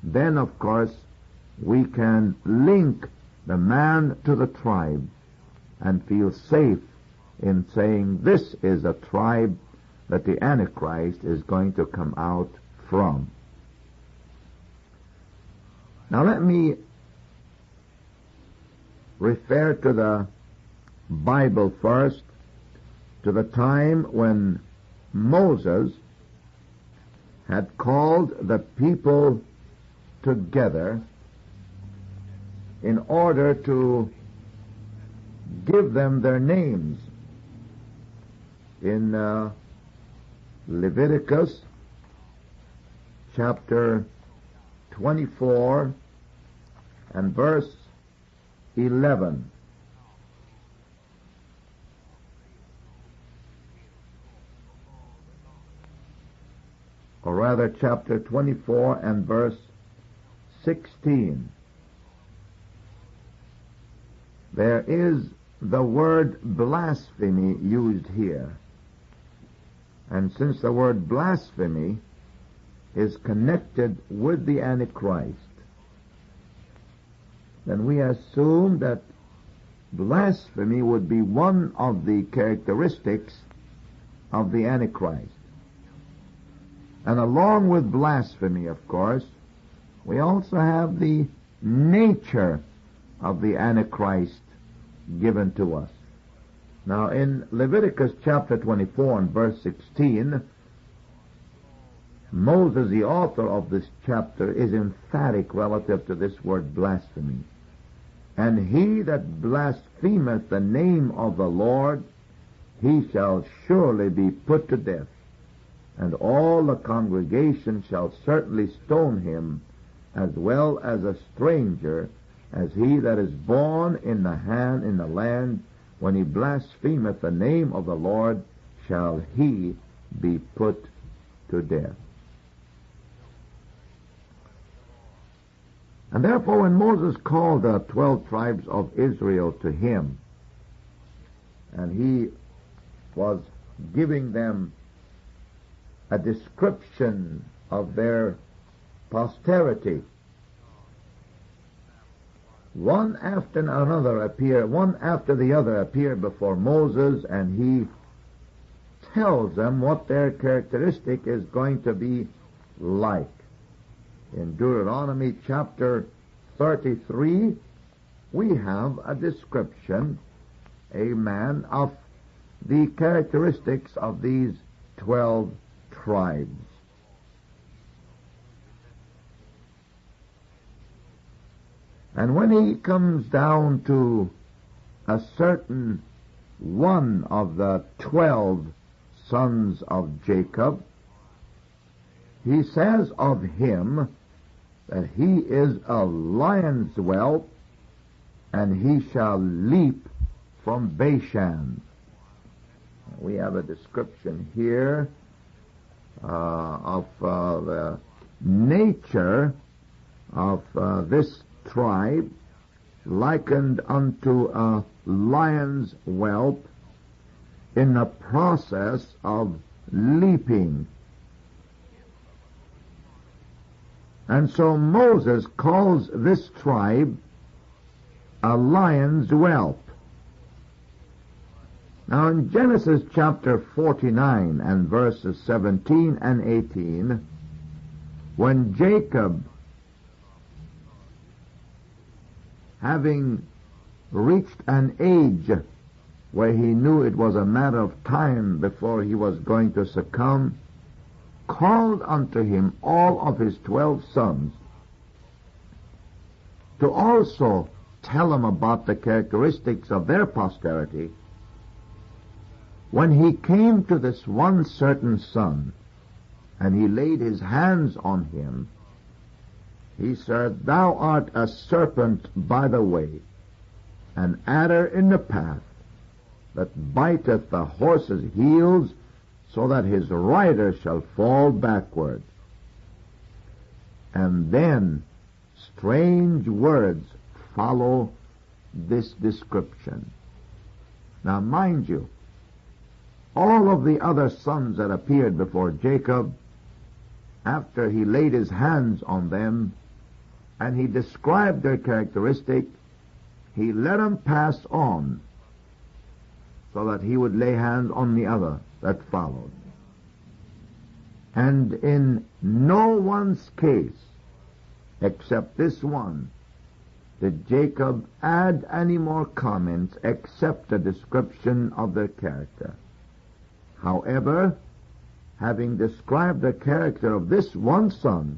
S1: then of course we can link the man to the tribe and feel safe in saying this is a tribe that the Antichrist is going to come out from. Now let me refer to the Bible first, to the time when Moses had called the people together in order to give them their names. In Leviticus chapter 24 and verse 11. Or rather, chapter 24 and verse 16. There is the word blasphemy used here. And since the word blasphemy is connected with the Antichrist, then we assume that blasphemy would be one of the characteristics of the Antichrist. And along with blasphemy, of course, we also have the nature of the Antichrist given to us. Now, in Leviticus chapter 24 and verse 16, Moses, the author of this chapter, is emphatic relative to this word blasphemy. And he that blasphemeth the name of the Lord, he shall surely be put to death, and all the congregation shall certainly stone him, as well as a stranger, as he that is born in the land, when he blasphemeth the name of the Lord, shall he be put to death. And therefore, when Moses called the 12 tribes of Israel to him, and he was giving them a description of their posterity, one after the other appear before Moses, and he tells them what their characteristic is going to be like. In Deuteronomy chapter 33, we have a description, amen, of the characteristics of these 12 tribes. And when he comes down to a certain one of the 12 sons of Jacob, he says of him that he is a lion's whelp, and he shall leap from Bashan. We have a description here of the nature of this tribe, likened unto a lion's whelp in the process of leaping. And so Moses calls this tribe a lion's whelp. Now in Genesis chapter 49 and verses 17 and 18, when Jacob, having reached an age where he knew it was a matter of time before he was going to succumb, called unto him all of his 12 sons to also tell him about the characteristics of their posterity. When he came to this one certain son, and he laid his hands on him, he said, Thou art a serpent by the way, an adder in the path, that biteth the horse's heels, so that his rider shall fall backward. And then strange words follow this description. Now mind you, all of the other sons that appeared before Jacob, after he laid his hands on them and he described their characteristic, he let them pass on so that he would lay hands on the other that followed. And in no one's case, except this one, did Jacob add any more comments except a description of their character. However, having described the character of this one son,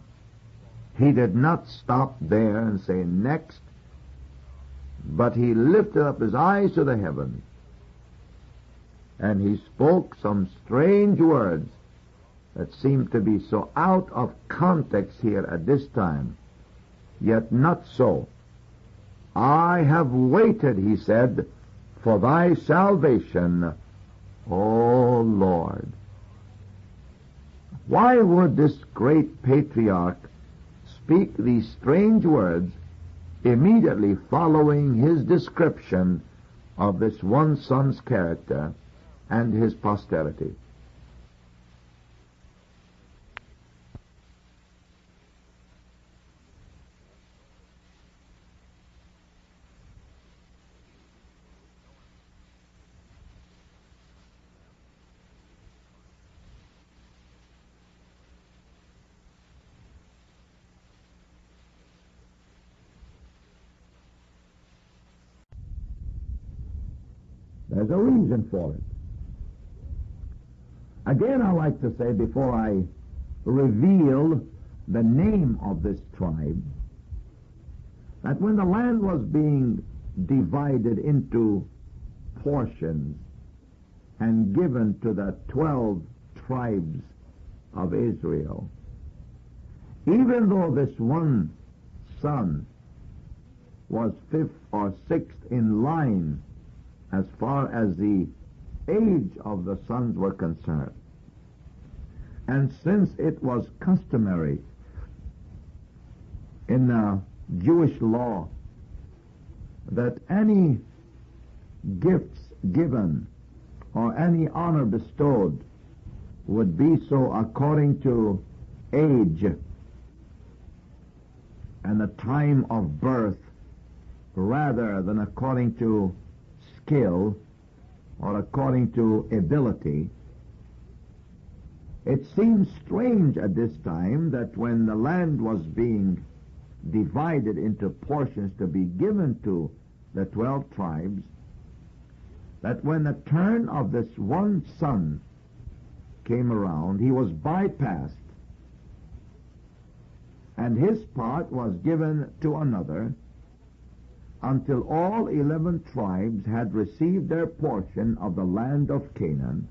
S1: he did not stop there and say, Next, but he lifted up his eyes to the heavens, and he spoke some strange words that seemed to be so out of context here at this time, yet not so. I have waited, he said, for thy salvation, O Lord. Why would this great patriarch speak these strange words immediately following his description of this one son's character and his posterity? There's a reason for it. Again, I like to say, before I reveal the name of this tribe, that when the land was being divided into portions and given to the 12 tribes of Israel, even though this one son was fifth or sixth in line as far as the age of the sons were concerned, and since it was customary in the Jewish law that any gifts given or any honor bestowed would be so according to age and the time of birth rather than according to skill or according to ability, it seems strange at this time that when the land was being divided into portions to be given to the 12 tribes, that when the turn of this one son came around, he was bypassed, and his part was given to another, until all 11 tribes had received their portion of the land of Canaan,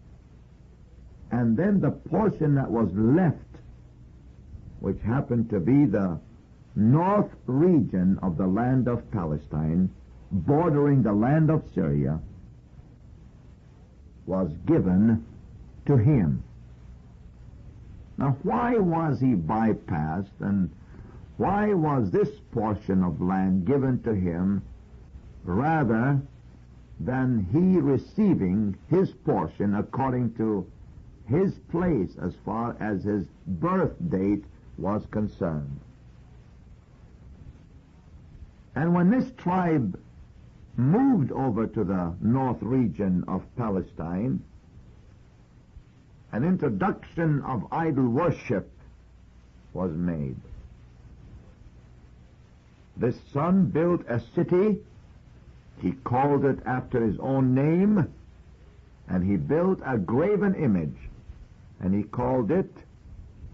S1: and then the portion that was left, which happened to be the north region of the land of Palestine, bordering the land of Syria, was given to him. Now, why was he bypassed, and why was this portion of land given to him rather than he receiving his portion according to his place as far as his birth date was concerned? And when this tribe moved over to the north region of Palestine, an introduction of idol worship was made. This son built a city. He called it after his own name, and he built a graven image, and he called it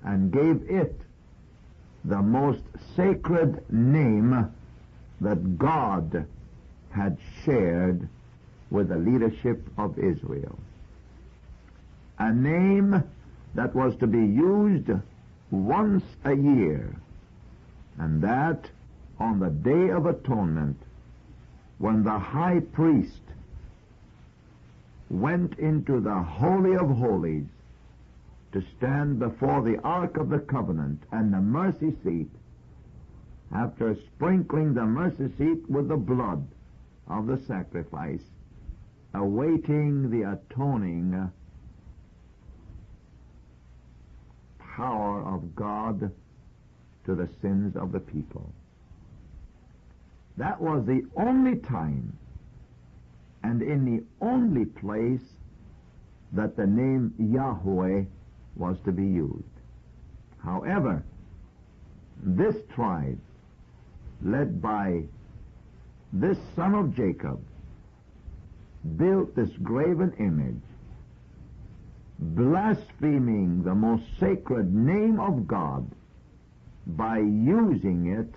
S1: and gave it the most sacred name that God had shared with the leadership of Israel. A name that was to be used once a year, and that on the Day of Atonement, when the high priest went into the Holy of Holies to stand before the Ark of the Covenant and the mercy seat, after sprinkling the mercy seat with the blood of the sacrifice, awaiting the atoning power of God to the sins of the people. That was the only time and in the only place that the name Yahweh was to be used. However, this tribe, led by this son of Jacob, built this graven image, blaspheming the most sacred name of God by using it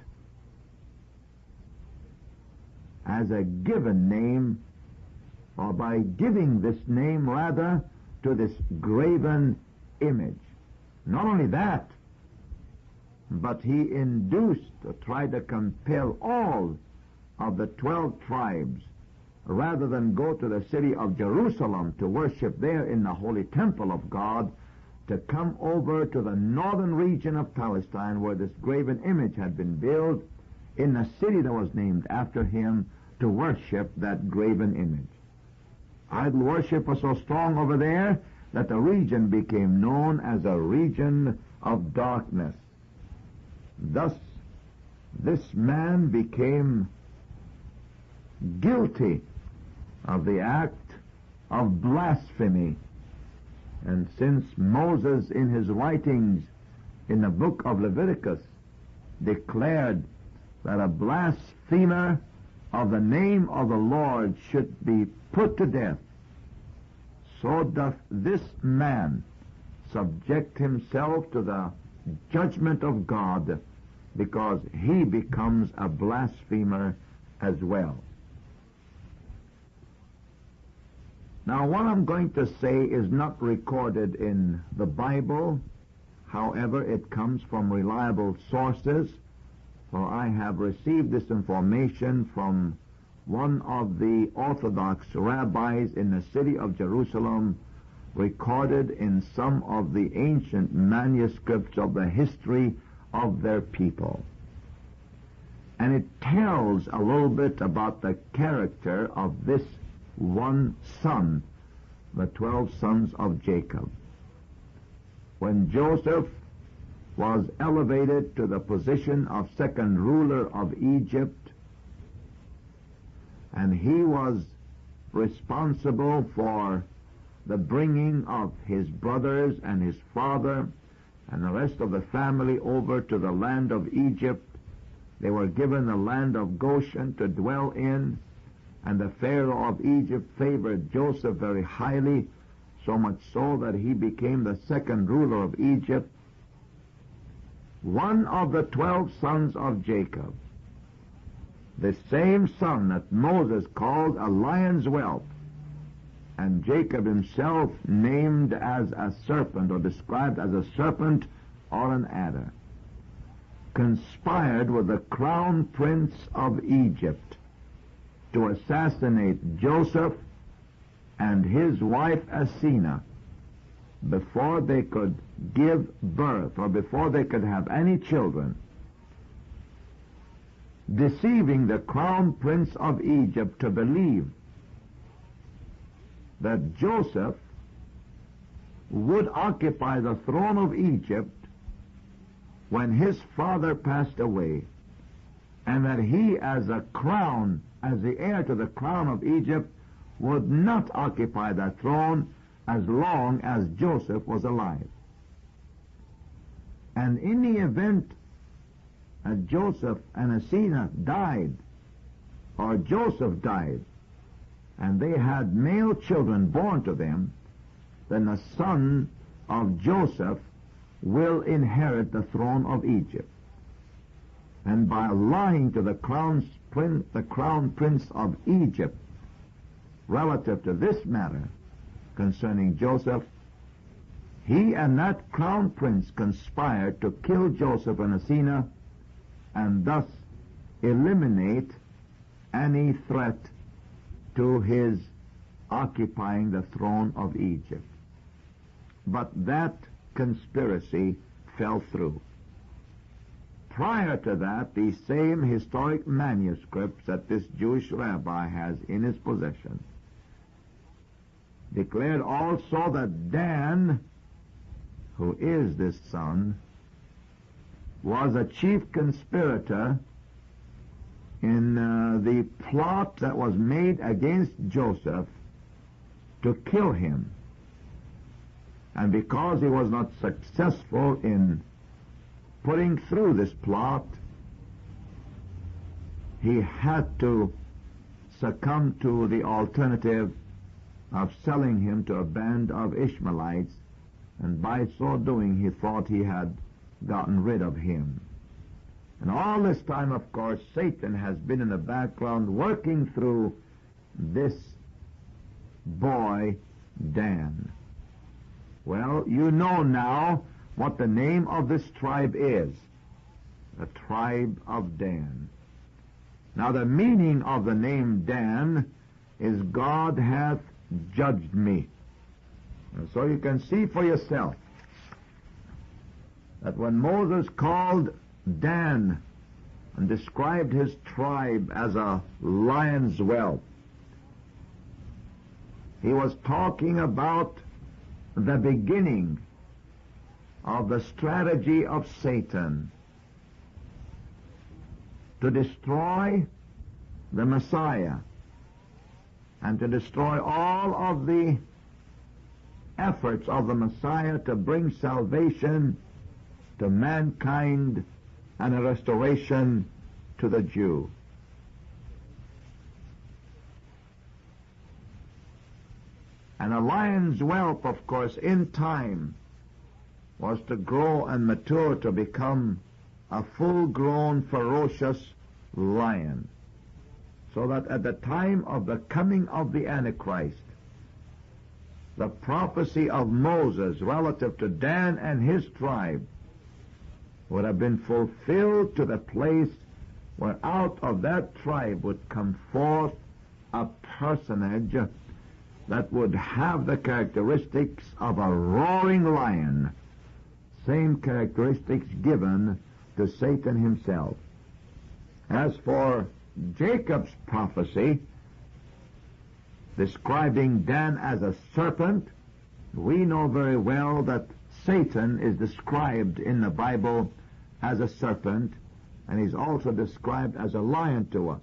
S1: as a given name, or by giving this name rather to this graven image. Not only that, but he induced or tried to compel all of the 12 tribes, rather than go to the city of Jerusalem to worship there in the holy temple of God, to come over to the northern region of Palestine where this graven image had been built, in the city that was named after him, to worship that graven image. Idol worship was so strong over there that the region became known as a region of darkness. Thus, this man became guilty of the act of blasphemy. And since Moses in his writings in the book of Leviticus declared that a blasphemer of the name of the Lord should be put to death, so doth this man subject himself to the judgment of God, because he becomes a blasphemer as well. Now, what I'm going to say is not recorded in the Bible. However, it comes from reliable sources, for I have received this information from one of the Orthodox rabbis in the city of Jerusalem, recorded in some of the ancient manuscripts of the history of their people. And it tells a little bit about the character of this one son, the 12 sons of Jacob. When Joseph was elevated to the position of second ruler of Egypt, and he was responsible for the bringing of his brothers and his father and the rest of the family over to the land of Egypt. They were given the land of Goshen to dwell in, and the Pharaoh of Egypt favored Joseph very highly, so much so that he became the second ruler of Egypt. One of the 12 sons of Jacob, the same son that Moses called a lion's whelp, and Jacob himself named as a serpent, or described as a serpent or an adder, conspired with the crown prince of Egypt to assassinate Joseph and his wife Asina before they could give birth, or before they could have any children, deceiving the crown prince of Egypt to believe that Joseph would occupy the throne of Egypt when his father passed away, and that he, as a crown, as the heir to the crown of Egypt, would not occupy that throne as long as Joseph was alive. And in the event that Joseph and Asina died, or Joseph died, and they had male children born to them, then the son of Joseph will inherit the throne of Egypt. And by lying to the crown prince of Egypt relative to this matter concerning Joseph, He and that crown prince conspired to kill Joseph and Athena and thus eliminate any threat to his occupying the throne of Egypt. But that conspiracy fell through. Prior to that, the same historic manuscripts that this Jewish rabbi has in his possession declared also that Dan, who is this son, was a chief conspirator in the plot that was made against Joseph to kill him. And because he was not successful in putting through this plot, he had to succumb to the alternative of selling him to a band of Ishmaelites, and by so doing he thought he had gotten rid of him. And all this time, of course, Satan has been in the background working through this boy, Dan. Well, you know now what the name of this tribe is. The tribe of Dan. Now the meaning of the name Dan is God hath judged me. And so you can see for yourself that when Moses called Dan and described his tribe as a lion's whelp, he was talking about the beginning of the strategy of Satan to destroy the Messiah and to destroy all of the efforts of the Messiah to bring salvation to mankind and a restoration to the Jew. And a lion's whelp, of course, in time was to grow and mature to become a full-grown, ferocious lion. So that at the time of the coming of the Antichrist, the prophecy of Moses relative to Dan and his tribe would have been fulfilled to the place where out of that tribe would come forth a personage that would have the characteristics of a roaring lion, same characteristics given to Satan himself. As for Jacob's prophecy, describing Dan as a serpent, we know very well that Satan is described in the Bible as a serpent, and he's also described as a lion to us.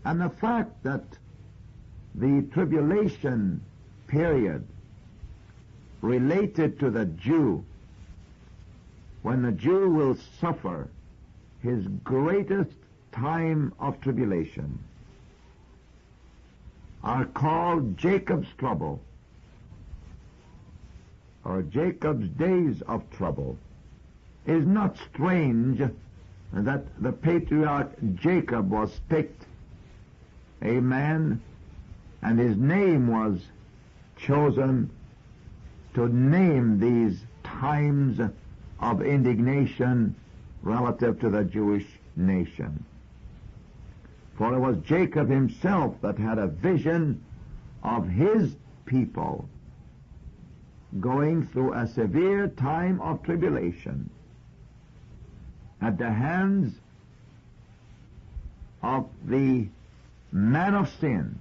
S1: And the fact that the tribulation period related to the Jew, when the Jew will suffer his greatest time of tribulation, are called Jacob's trouble, or Jacob's days of trouble, is not strange that the patriarch Jacob was picked a man, and his name was chosen to name these times of indignation relative to the Jewish nation. For it was Jacob himself that had a vision of his people going through a severe time of tribulation at the hands of the man of sin,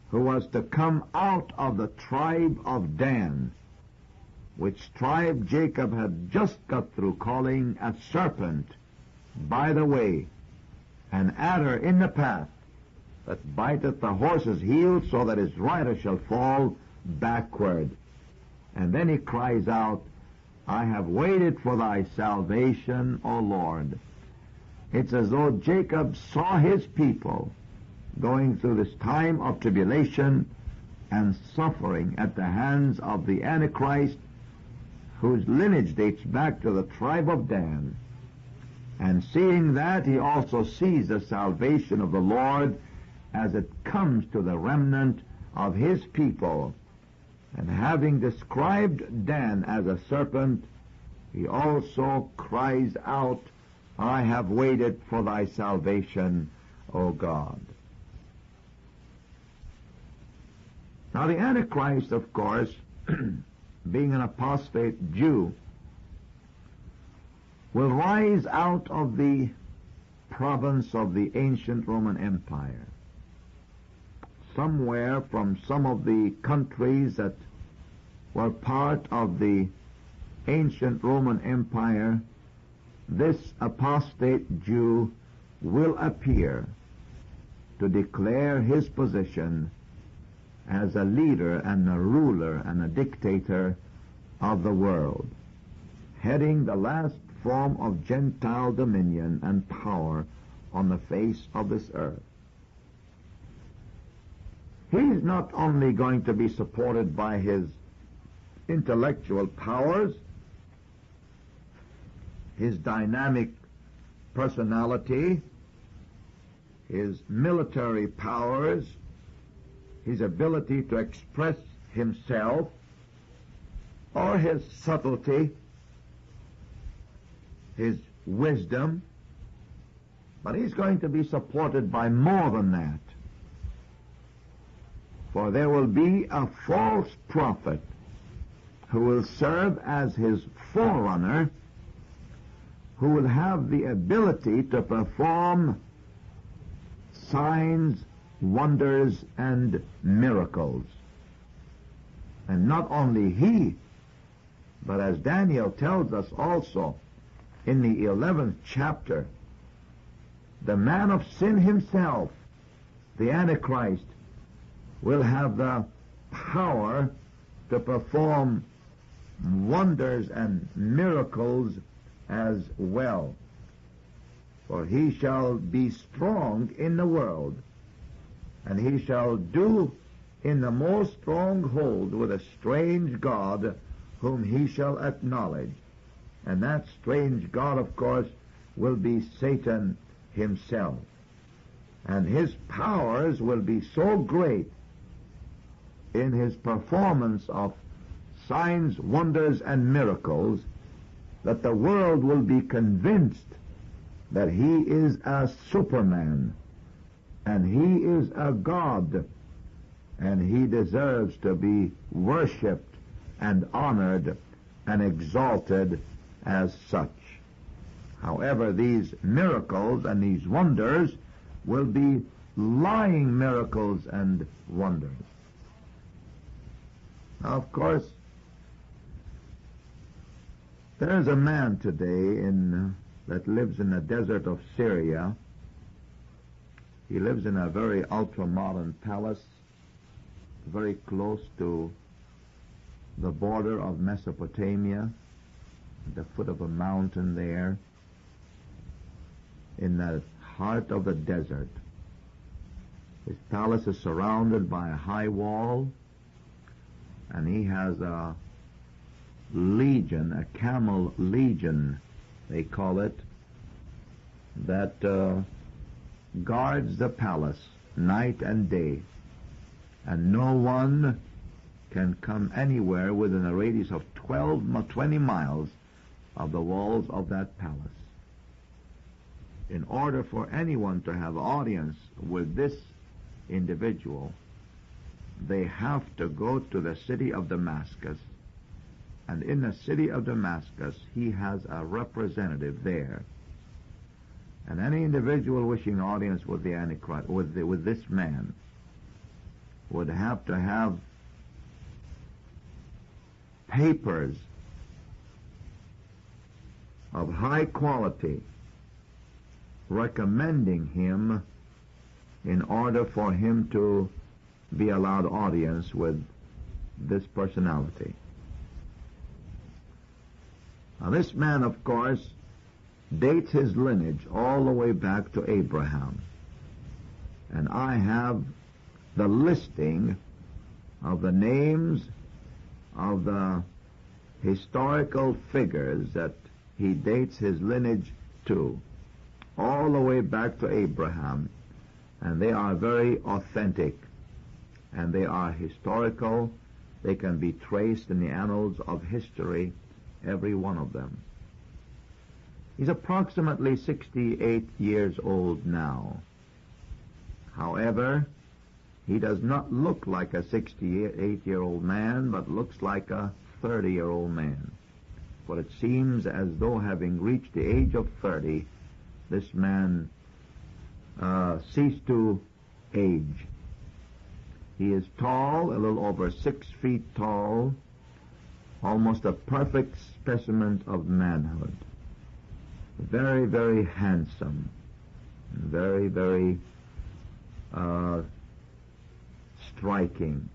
S1: who was to come out of the tribe of Dan, which tribe Jacob had just got through calling a serpent by the way, an adder in the path, that biteth the horse's heel, so that his rider shall fall backward. And then he cries out, I have waited for thy salvation, O Lord. It's as though Jacob saw his people going through this time of tribulation and suffering at the hands of the Antichrist, whose lineage dates back to the tribe of Dan. And seeing that, he also sees the salvation of the Lord as it comes to the remnant of his people, And having described Dan as a serpent, he also cries out, I have waited for thy salvation, O God. Now the Antichrist, of course, being an apostate Jew, will rise out of the province of the ancient Roman Empire. Somewhere from some of the countries that were part of the ancient Roman Empire, this apostate Jew will appear to declare his position as a leader and a ruler and a dictator of the world, heading the last form of Gentile dominion and power on the face of this earth. He's not only going to be supported by his intellectual powers, his dynamic personality, his military powers, his ability to express himself, or his subtlety, his wisdom, but he's going to be supported by more than that. For there will be a false prophet who will serve as his forerunner, who will have the ability to perform signs, wonders, and miracles. And not only he, but as Daniel tells us also in the 11th chapter, the man of sin himself, the Antichrist, will have the power to perform wonders and miracles as well. For he shall be strong in the world, and he shall do in the most stronghold with a strange god whom he shall acknowledge. And that strange god, of course, will be Satan himself. And his powers will be so great in his performance of signs, wonders, and miracles that the world will be convinced that he is a superman, and he is a god, and he deserves to be worshipped and honored and exalted as such. However, these miracles and these wonders will be lying miracles and wonders. Now, of course, there is a man today that lives in the desert of Syria. He lives in a very ultra-modern palace, very close to the border of Mesopotamia, at the foot of a mountain there, in the heart of the desert. His palace is surrounded by a high wall, and he has a legion, a camel legion, they call it, that guards the palace night and day, and no one can come anywhere within a radius of 20 miles of the walls of that palace. In order for anyone to have audience with this individual, they have to go to the city of Damascus, and in the city of Damascus he has a representative there. And any individual wishing audience with the Antichrist, with this man, would have to have papers of high quality recommending him in order for him to be allowed audience with this personality. Now this man, of course, dates his lineage all the way back to Abraham. And I have the listing of the names of the historical figures that he dates his lineage to, all the way back to Abraham. And they are very authentic, and they are historical, They can be traced in the annals of history, every one of them. He's approximately 68 years old now. However, he does not look like a 68-year-old man, but looks like a 30-year-old man. For it seems as though, having reached the age of 30, this man ceased to age. He is tall, a little over 6 feet tall, almost a perfect specimen of manhood. Very, very handsome, very, very striking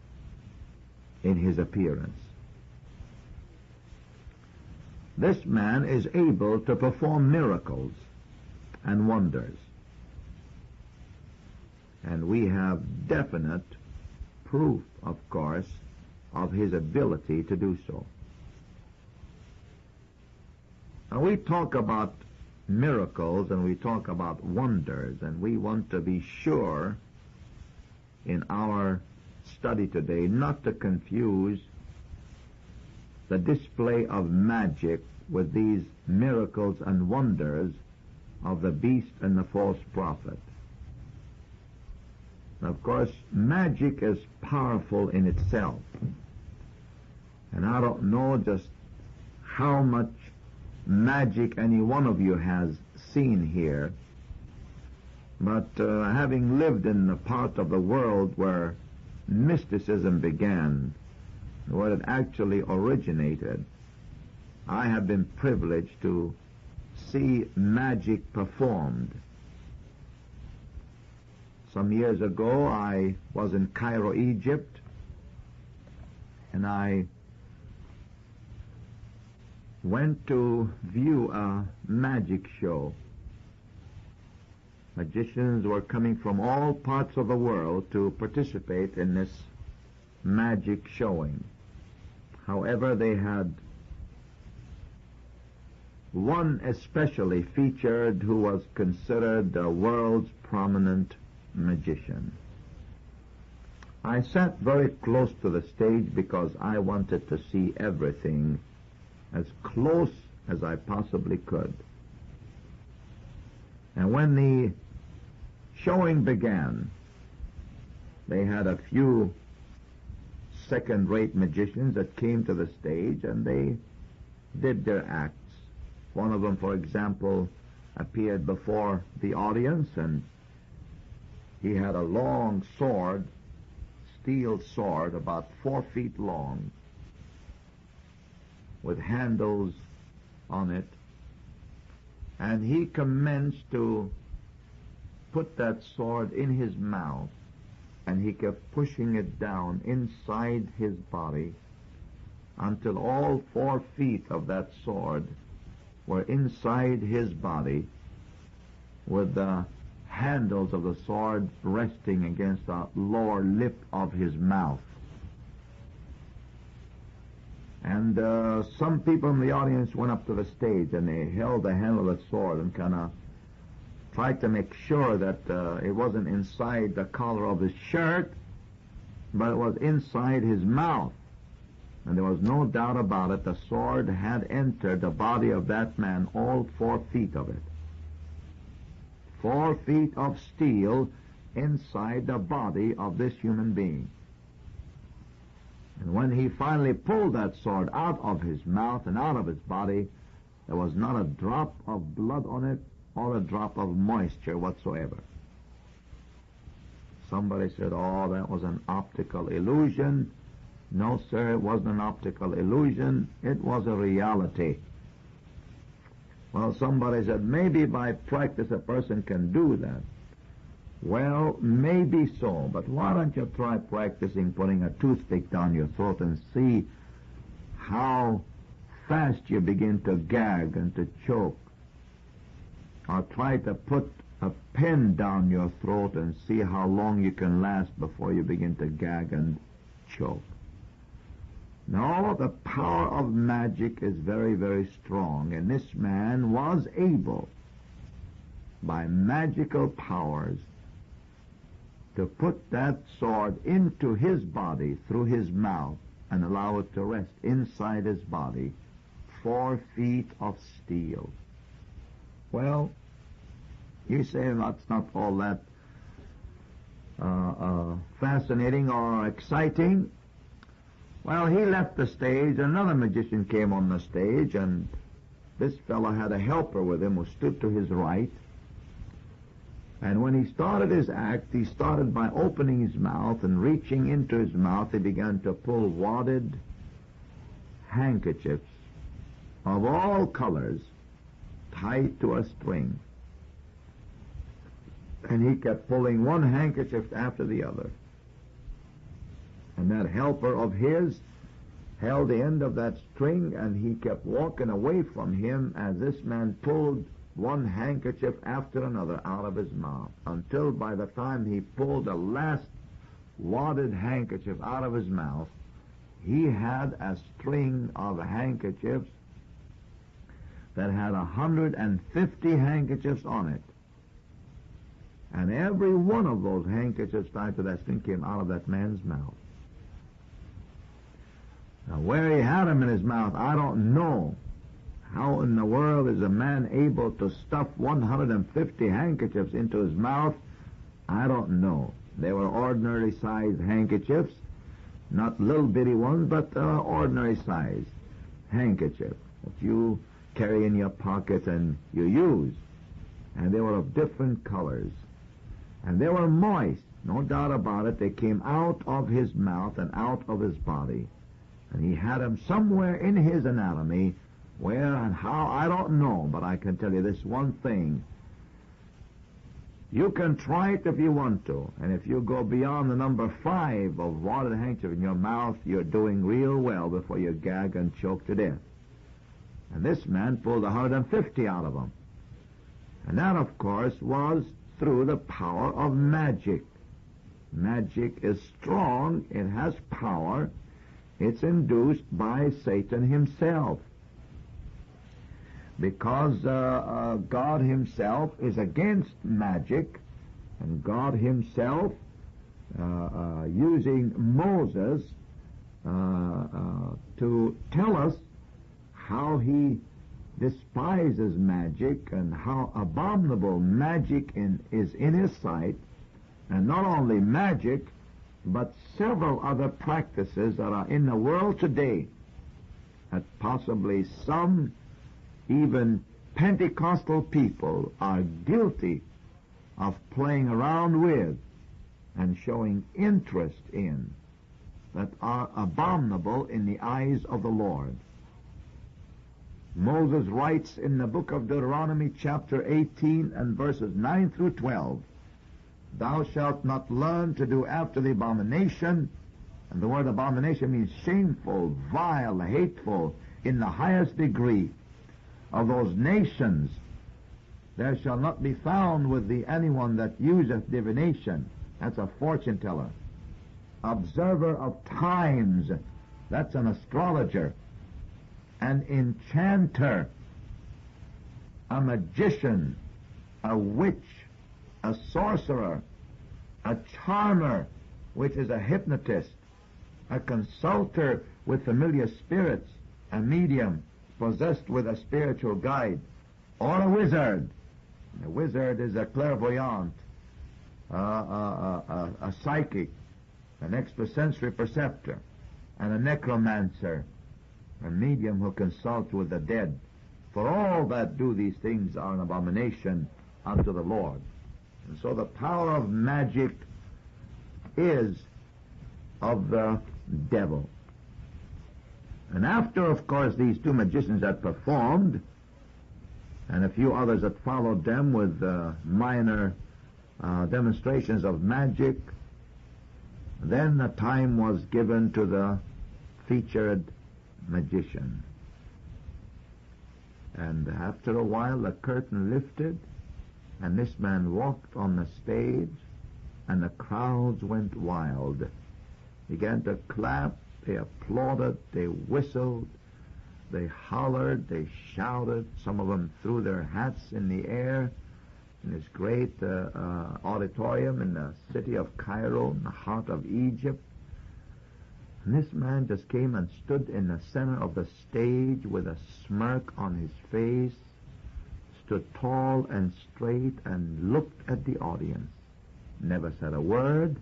S1: in his appearance. This man is able to perform miracles and wonders. And we have definite proof, of course, of his ability to do so. Now we talk about miracles and we talk about wonders, and we want to be sure in our study today not to confuse the display of magic with these miracles and wonders of the beast and the false prophet. Of course, magic is powerful in itself. And I don't know just how much magic any one of you has seen here, but having lived in the part of the world where mysticism began, where it actually originated, I have been privileged to see magic performed. Some years ago, I was in Cairo, Egypt, and I went to view a magic show. Magicians were coming from all parts of the world to participate in this magic showing. However, they had one especially featured who was considered the world's prominent magician. I sat very close to the stage because I wanted to see everything as close as I possibly could. And when the showing began, they had a few second-rate magicians that came to the stage and they did their acts. One of them, for example, appeared before the audience, and he had a long sword, steel sword, about 4 feet long, with handles on it, and he commenced to put that sword in his mouth, and he kept pushing it down inside his body until all 4 feet of that sword were inside his body, with the handles of the sword resting against the lower lip of his mouth. And some people in the audience went up to the stage and they held the handle of the sword and kind of tried to make sure that it wasn't inside the collar of his shirt, but it was inside his mouth. And there was no doubt about it, the sword had entered the body of that man, all 4 feet of it. 4 feet of steel inside the body of this human being. And when he finally pulled that sword out of his mouth and out of his body, there was not a drop of blood on it or a drop of moisture whatsoever. Somebody said, "Oh, that was an optical illusion." No, sir, it wasn't an optical illusion. It was a reality. Well, somebody said, maybe by practice a person can do that. Well, maybe so, but why don't you try practicing putting a toothpick down your throat and see how fast you begin to gag and to choke. Or try to put a pen down your throat and see how long you can last before you begin to gag and choke. No, the power of magic is very, very strong, and this man was able, by magical powers, to put that sword into his body through his mouth and allow it to rest inside his body. 4 feet of steel. Well, you say that's not all that fascinating or exciting. Well, he left the stage, another magician came on the stage, and this fellow had a helper with him who stood to his right. And when he started his act, he started by opening his mouth, and reaching into his mouth, he began to pull wadded handkerchiefs of all colors tied to a string. And he kept pulling one handkerchief after the other. And that helper of his held the end of that string, and he kept walking away from him as this man pulled one handkerchief after another out of his mouth, until by the time he pulled the last wadded handkerchief out of his mouth, he had a string of handkerchiefs that had 150 handkerchiefs on it. And every one of those handkerchiefs tied to that string came out of that man's mouth. Now, where he had them in his mouth, I don't know. How in the world is a man able to stuff 150 handkerchiefs into his mouth? I don't know. They were ordinary sized handkerchiefs, not little bitty ones, but ordinary sized handkerchief that you carry in your pocket and you use. And they were of different colors. And they were moist, no doubt about it. They came out of his mouth and out of his body. And he had them somewhere in his anatomy. Where and how, I don't know, but I can tell you this one thing. You can try it if you want to, and if you go beyond the number 5 of wadded handkerchief in your mouth, you're doing real well before you gag and choke to death. And this man pulled 150 out of them. And that, of course, was through the power of magic. Magic is strong, it has power, it's induced by Satan himself. Because God himself is against magic, and God himself, using Moses to tell us how he despises magic and how abominable magic is in his sight, and not only magic, but several other practices that are in the world today, that possibly some even Pentecostal people are guilty of playing around with and showing interest in, that are abominable in the eyes of the Lord. Moses writes in the book of Deuteronomy chapter 18 and verses 9 through 12, "Thou shalt not learn to do after the abomination," and the word abomination means shameful, vile, hateful, in the highest degree, "of those nations. There shall not be found with thee anyone that useth divination." That's a fortune teller. "Observer of times." That's an astrologer. "An enchanter." A magician. A witch. A sorcerer. A charmer, which is a hypnotist. A consulter with familiar spirits. A medium, possessed with a spiritual guide, or a wizard. A wizard is a clairvoyant, a psychic, an extrasensory perceptor, and a necromancer, a medium who consults with the dead. For all that do these things are an abomination unto the Lord. And so the power of magic is of the devil. And after, of course, these two magicians had performed, and a few others that followed them with minor demonstrations of magic, then the time was given to the featured magician. And after a while the curtain lifted, and this man walked on the stage, and the crowds went wild, began to clap, they applauded, they whistled, they hollered, they shouted. Some of them threw their hats in the air in this great auditorium in the city of Cairo, in the heart of Egypt. And this man just came and stood in the center of the stage with a smirk on his face, stood tall and straight and looked at the audience. Never said a word,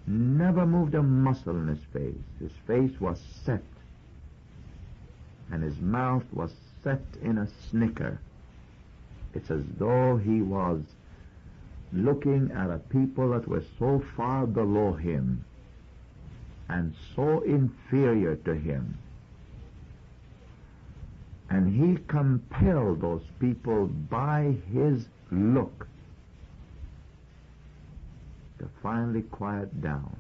S1: never moved a muscle in his face. His face was set, and his mouth was set in a snicker. It's as though he was looking at a people that were so far below him and so inferior to him. And he compelled those people by his look to finally quiet down.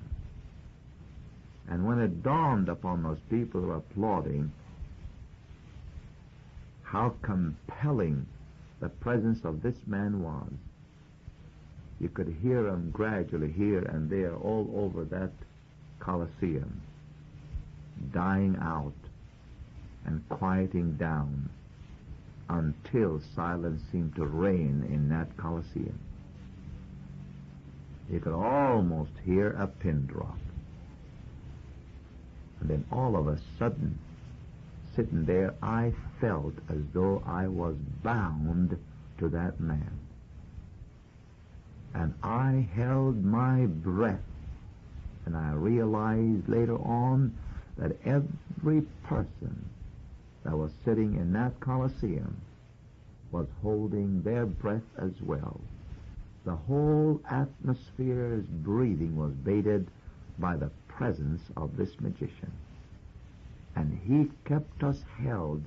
S1: And when it dawned upon those people who were applauding how compelling the presence of this man was, you could hear him gradually here and there all over that Colosseum, dying out and quieting down until silence seemed to reign in that Colosseum. You could almost hear a pin drop. And then all of a sudden, sitting there, I felt as though I was bound to that man. And I held my breath, and I realized later on that every person that was sitting in that Colosseum was holding their breath as well. The whole atmosphere's breathing was baited by the presence of this magician. And he kept us held,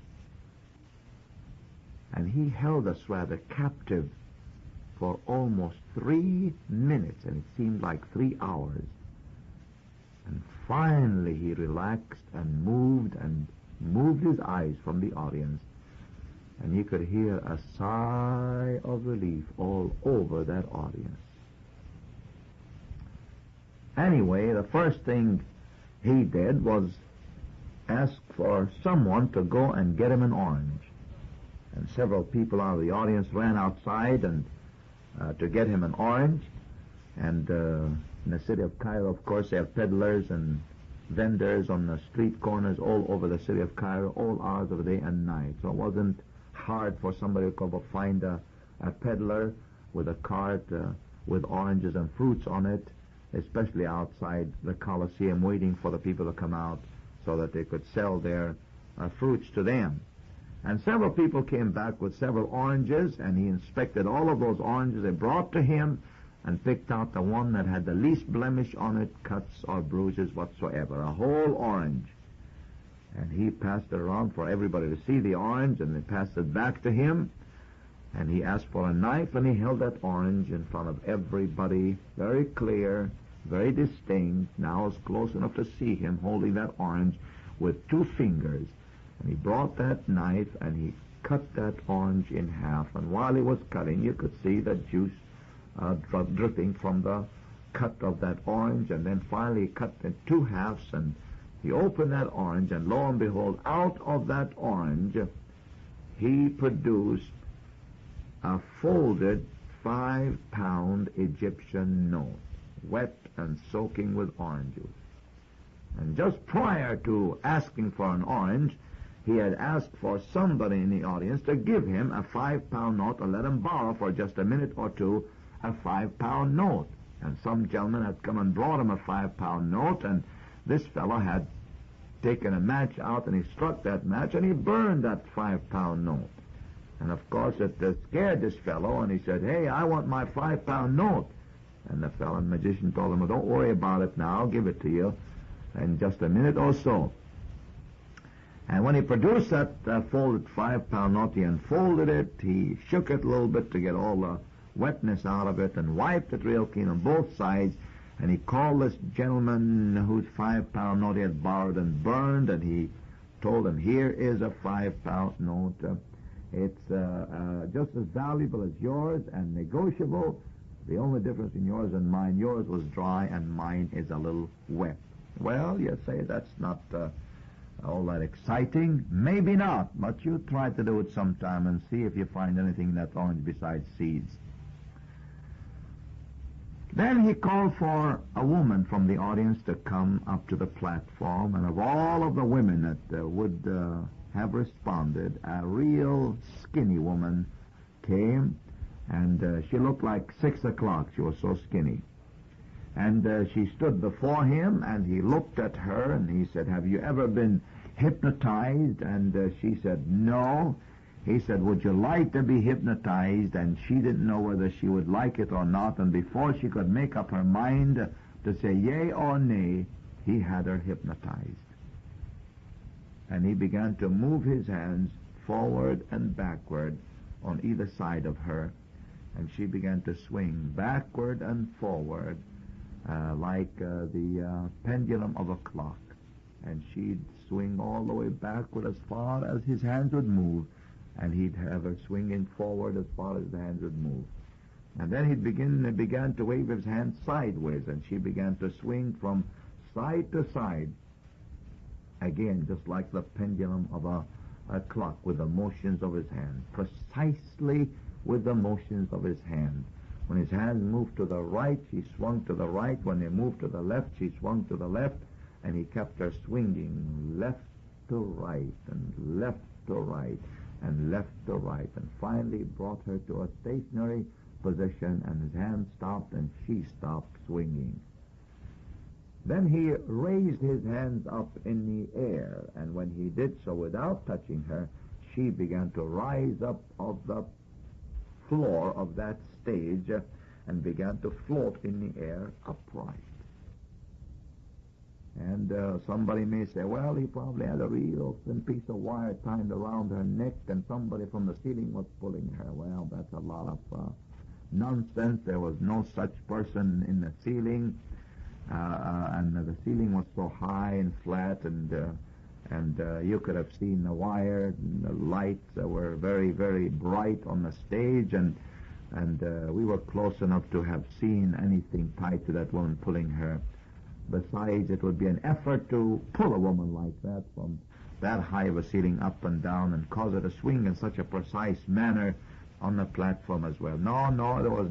S1: and he held us rather captive for almost 3 minutes, and it seemed like 3 hours. And finally he relaxed and moved his eyes from the audience, and you could hear a sigh of relief all over that audience. Anyway, the first thing he did was ask for someone to go and get him an orange. And several people out of the audience ran outside and to get him an orange. And in the city of Cairo, of course, they have peddlers and vendors on the street corners all over the city of Cairo, all hours of the day and night. So it wasn't hard for somebody to find a peddler with a cart with oranges and fruits on it, especially outside the Colosseum, waiting for the people to come out so that they could sell their fruits to them. And several people came back with several oranges, and he inspected all of those oranges they brought to him and picked out the one that had the least blemish on it, cuts or bruises whatsoever, a whole orange. And he passed it around for everybody to see the orange, and they passed it back to him. And he asked for a knife, and he held that orange in front of everybody, very clear, very distinct. Now I was close enough to see him holding that orange with 2 fingers. And he brought that knife, and he cut that orange in half. And while he was cutting, you could see the juice dripping from the cut of that orange. And then finally he cut in 2 halves, and he opened that orange, and lo and behold, out of that orange he produced a folded 5-pound Egyptian note, wet and soaking with orange juice. And just prior to asking for an orange, he had asked for somebody in the audience to give him a 5-pound note, or let him borrow for just a minute or two a 5-pound note. And some gentleman had come and brought him a 5-pound note, and this fellow had taken a match out, and he struck that match, and he burned that 5-pound note. And of course it scared this fellow, and he said, "Hey, I want my 5-pound note." And the fellow magician told him, "Well, don't worry about it now, I'll give it to you in just a minute or so." And when he produced that folded 5-pound note, he unfolded it, he shook it a little bit to get all the wetness out of it, and wiped it real clean on both sides, and he called this gentleman whose 5-pound note he had borrowed and burned, and he told him, "Here is a 5-pound note. It's just as valuable as yours and negotiable. The only difference in yours and mine, yours was dry and mine is a little wet." Well, you say that's not all that exciting. Maybe not, but you try to do it sometime and see if you find anything in that orange besides seeds. Then he called for a woman from the audience to come up to the platform, and of all of the women that would have responded, a real skinny woman came, and she looked like 6 o'clock. She was so skinny. And she stood before him, and he looked at her, and he said, "Have you ever been hypnotized?" And she said, "No." He said, "Would you like to be hypnotized?" And she didn't know whether she would like it or not, and before she could make up her mind to say yea or nay, he had her hypnotized. And he began to move his hands forward and backward on either side of her, and she began to swing backward and forward like the pendulum of a clock. And she'd swing all the way backward as far as his hands would move, and he'd have her swinging forward as far as the hands would move. And then he began to wave his hands sideways, and she began to swing from side to side, again, just like the pendulum of a clock, with the motions of his hand, precisely with the motions of his hand. When his hands moved to the right, she swung to the right. When they moved to the left, she swung to the left, and he kept her swinging left to right, and left to right, and left to right, and finally brought her to a stationary position, and his hand stopped, and she stopped swinging. Then he raised his hands up in the air, and when he did so without touching her, she began to rise up off the floor of that stage and began to float in the air upright. And somebody may say, well, he probably had a real thin piece of wire tied around her neck, and somebody from the ceiling was pulling her. Well, that's a lot of nonsense. There was no such person in the ceiling, and the ceiling was so high and flat, and you could have seen the wire, and the lights were very, very bright on the stage, and we were close enough to have seen anything tied to that woman pulling her. Besides, it would be an effort to pull a woman like that from that high of a ceiling up and down and cause her to swing in such a precise manner on the platform as well. No, there was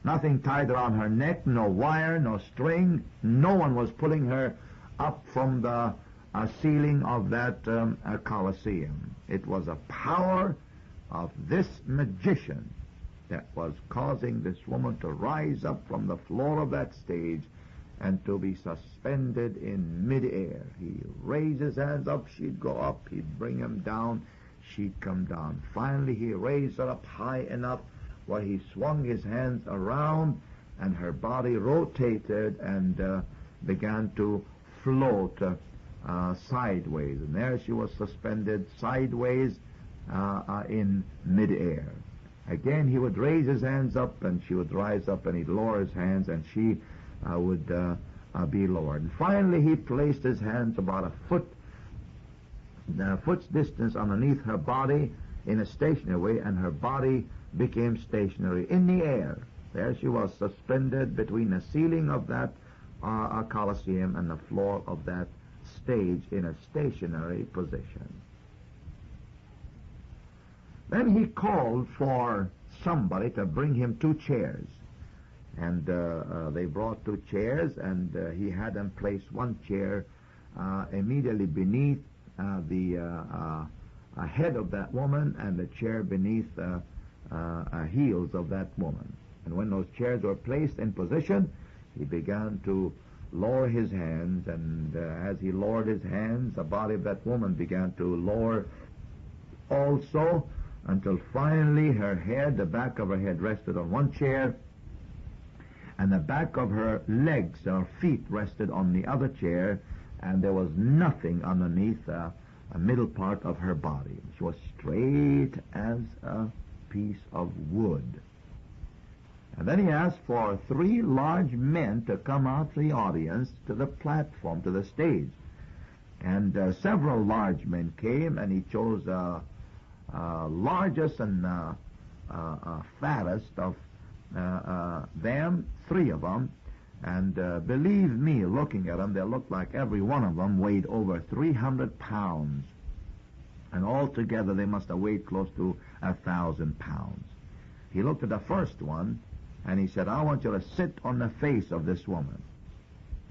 S1: nothing tied around her neck, no wire, no string. No one was pulling her up from the ceiling of that Colosseum. It was a power of this magician that was causing this woman to rise up from the floor of that stage and to be suspended in midair. He raised his hands up, she'd go up. He'd bring him down, she'd come down. Finally, he raised her up high enough where he swung his hands around, and her body rotated and began to float sideways. And there she was suspended sideways in midair. Again, he would raise his hands up, and she would rise up, and he'd lower his hands, and she would be lowered. And finally, he placed his hands about a foot's distance underneath her body in a stationary way, and her body became stationary in the air. There she was, suspended between the ceiling of that Colosseum and the floor of that stage in a stationary position. Then he called for somebody to bring him 2 chairs. And they brought 2 chairs, and he had them place one chair immediately beneath the head of that woman, and the chair beneath the heels of that woman. And when those chairs were placed in position, he began to lower his hands, and as he lowered his hands, the body of that woman began to lower also, until finally her head, the back of her head, rested on one chair, and the back of her legs or feet rested on the other chair, and there was nothing underneath the middle part of her body. She was straight as a piece of wood. And then he asked for 3 large men to come out to the audience, to the platform, to the stage. And several large men came, and he chose largest and fattest of them, 3 of them, and believe me, looking at them, they looked like every one of them weighed over 300 pounds, and altogether they must have weighed close to 1,000 pounds. He looked at the first one, And he said, I want you to sit on the face of this woman.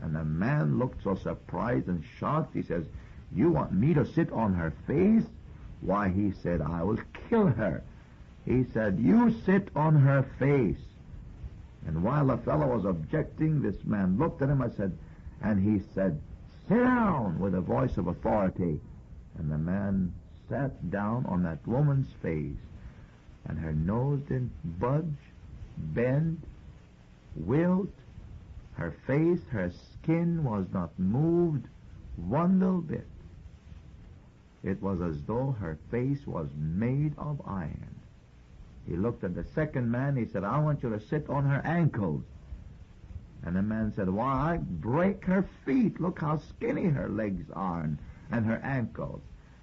S1: And the man looked so surprised and shocked. He says, you want me to sit on her face? Why, he said, I will kill her. He said, you sit on her face. And while the fellow was objecting, this man looked at him and he said, sit down, with a voice of authority. And the man sat down on that woman's face, and her nose didn't budge, bend, wilt. Her face, her skin was not moved one little bit. It was as though her face was made of iron. He looked at the second man. He said, I want you to sit on her ankles. And the man said, why, break her feet. Look how skinny her legs are and her ankles.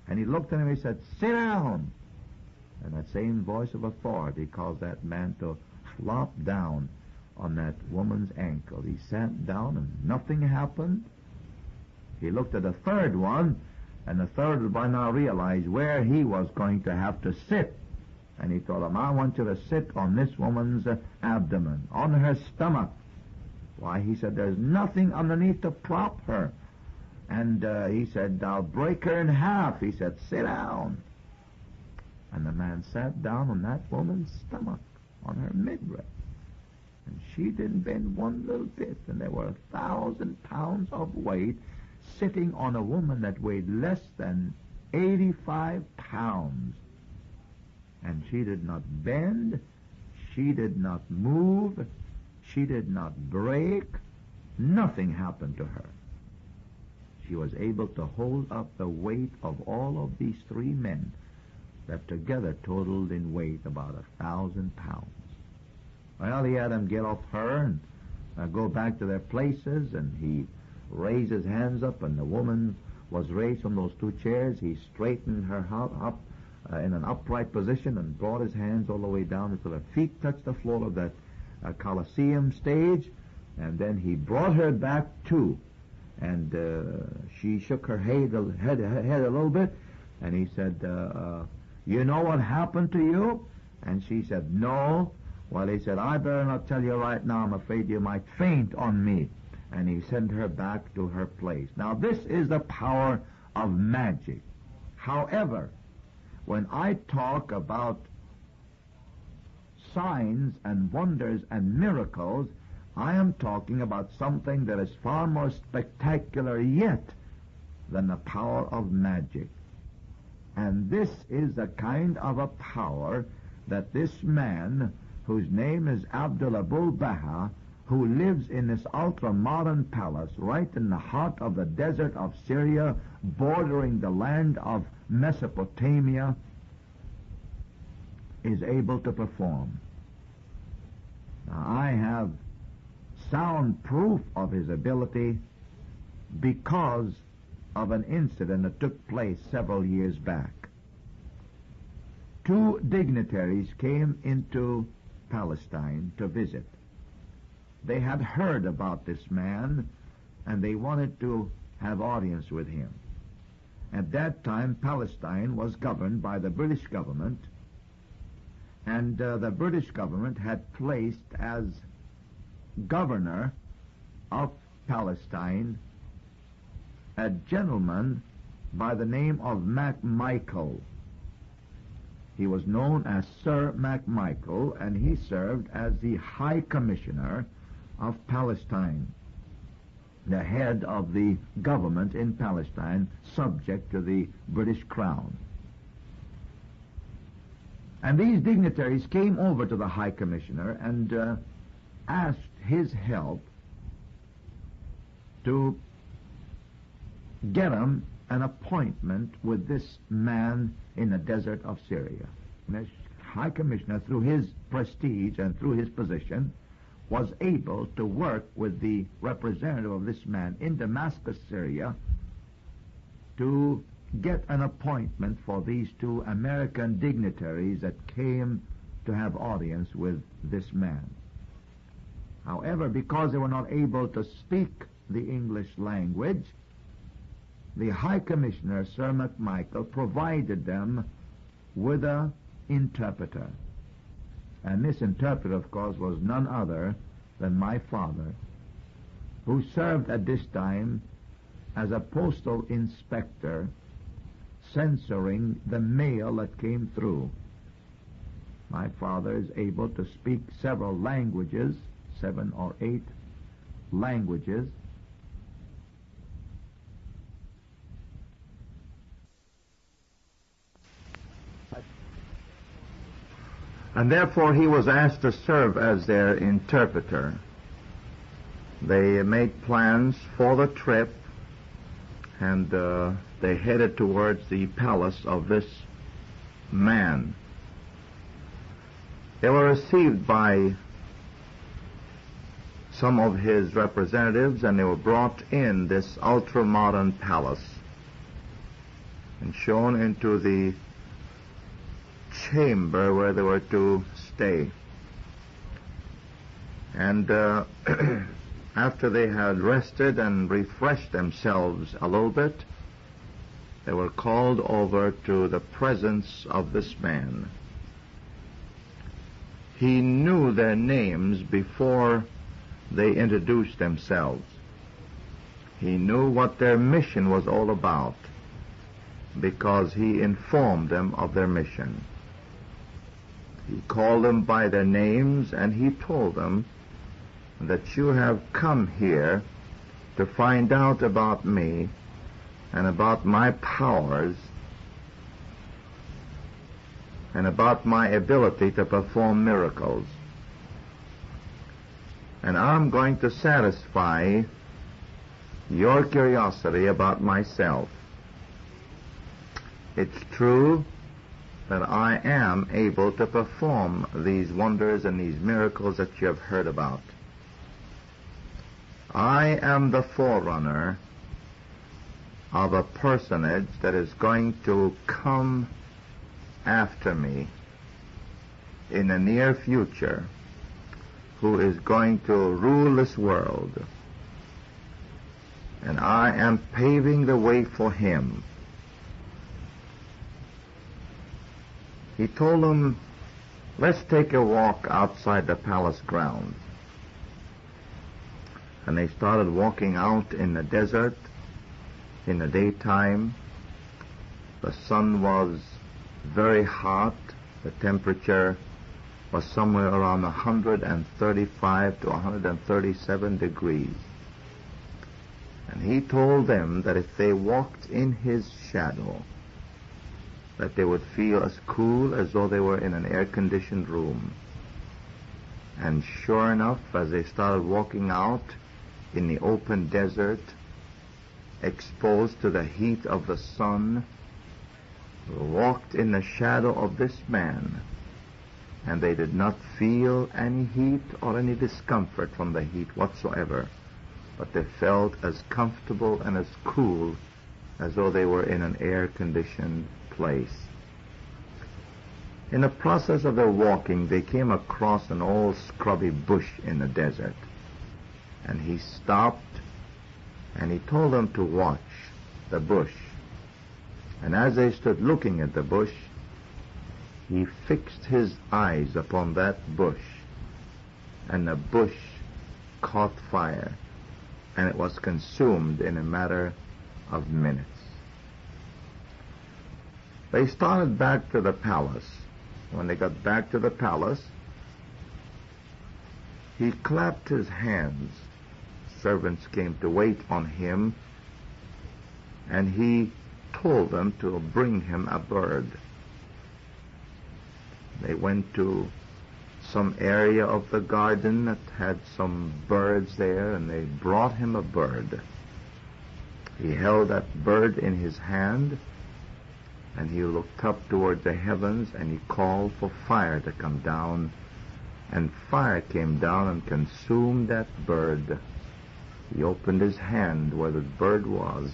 S1: And he looked at him and he said, sit down. And that same voice of authority caused that man to flop down on that woman's ankle. He sat down and nothing happened. He looked at the third one, and the third would by now realize where he was going to have to sit. And he told him, I want you to sit on this woman's abdomen, on her stomach. Why, he said, there's nothing underneath to prop her. And he said, I'll break her in half. He said, sit down. And the man sat down on that woman's stomach, on her midriff. And she didn't bend one little bit. And there were 1,000 pounds of weight sitting on a woman that weighed less than 85 pounds. And she did not bend. She did not move. She did not break. Nothing happened to her. She was able to hold up the weight of all of these three men that together totaled in weight about 1,000 pounds. Well, he had them get off her and go back to their places, and he raised his hands up, and the woman was raised from those two chairs. He straightened her up in an upright position and brought his hands all the way down until her feet touched the floor of that Colosseum stage, and then he brought her back too. And she shook her head a little bit, and he said, you know what happened to you? And she said, no. Well, he said, I better not tell you right now. I'm afraid you might faint on me. And he sent her back to her place. Now, this is the power of magic. However, when I talk about signs and wonders and miracles, I am talking about something that is far more spectacular yet than the power of magic. And this is the kind of a power that this man, whose name is Abdul Baha, who lives in this ultra-modern palace right in the heart of the desert of Syria, bordering the land of Mesopotamia, is able to perform. Now, I have sound proof of his ability because of an incident that took place several years back. Two dignitaries came into Palestine to visit. They had heard about this man, and they wanted to have audience with him. At that time, Palestine was governed by the British government, and the British government had placed as governor of Palestine a gentleman by the name of MacMichael. He was known as Sir MacMichael, and he served as the High Commissioner of Palestine, the head of the government in Palestine, subject to the British Crown. And these dignitaries came over to the High Commissioner and asked his help to get him an appointment with this man in the desert of Syria. And the High Commissioner, through his prestige and through his position, was able to work with the representative of this man in Damascus, Syria, to get an appointment for these two American dignitaries that came to have audience with this man. However, because they were not able to speak the English language, the High Commissioner, Sir MacMichael, provided them with an interpreter. And this interpreter, of course, was none other than my father, who served at this time as a postal inspector, censoring the mail that came through. My father is able to speak several languages, 7 or 8 languages. And therefore he was asked to serve as their interpreter. They made plans for the trip, and they headed towards the palace of this man. They were received by some of his representatives, and they were brought in this ultra-modern palace and shown into the chamber where they were to stay. And after they had rested and refreshed themselves a little bit, they were called over to the presence of this man. He knew their names before they introduced themselves. He knew what their mission was all about because he informed them of their mission. He called them by their names, and he told them that you have come here to find out about me and about my powers and about my ability to perform miracles. And I'm going to satisfy your curiosity about myself. It's true that I am able to perform these wonders and these miracles that you have heard about. I am the forerunner of a personage that is going to come after me in the near future, who is going to rule this world. And I am paving the way for him. He told them, let's take a walk outside the palace grounds. And they started walking out in the desert in the daytime. The sun was very hot. The temperature was somewhere around 135 to 137 degrees. And he told them that if they walked in his shadow, that they would feel as cool as though they were in an air-conditioned room. And sure enough, as they started walking out in the open desert, exposed to the heat of the sun, walked in the shadow of this man, and they did not feel any heat or any discomfort from the heat whatsoever, but they felt as comfortable and as cool as though they were in an air-conditioned place. In the process of their walking, they came across an old scrubby bush in the desert, and he stopped and he told them to watch the bush. And as they stood looking at the bush, he fixed his eyes upon that bush, and the bush caught fire, and it was consumed in a matter of minutes. They started back to the palace. When they got back to the palace, he clapped his hands. Servants came to wait on him, and he told them to bring him a bird. They went to some area of the garden that had some birds there, and they brought him a bird. He held that bird in his hand, and he looked up toward the heavens, and he called for fire to come down, and fire came down and consumed that bird. He opened his hand where the bird was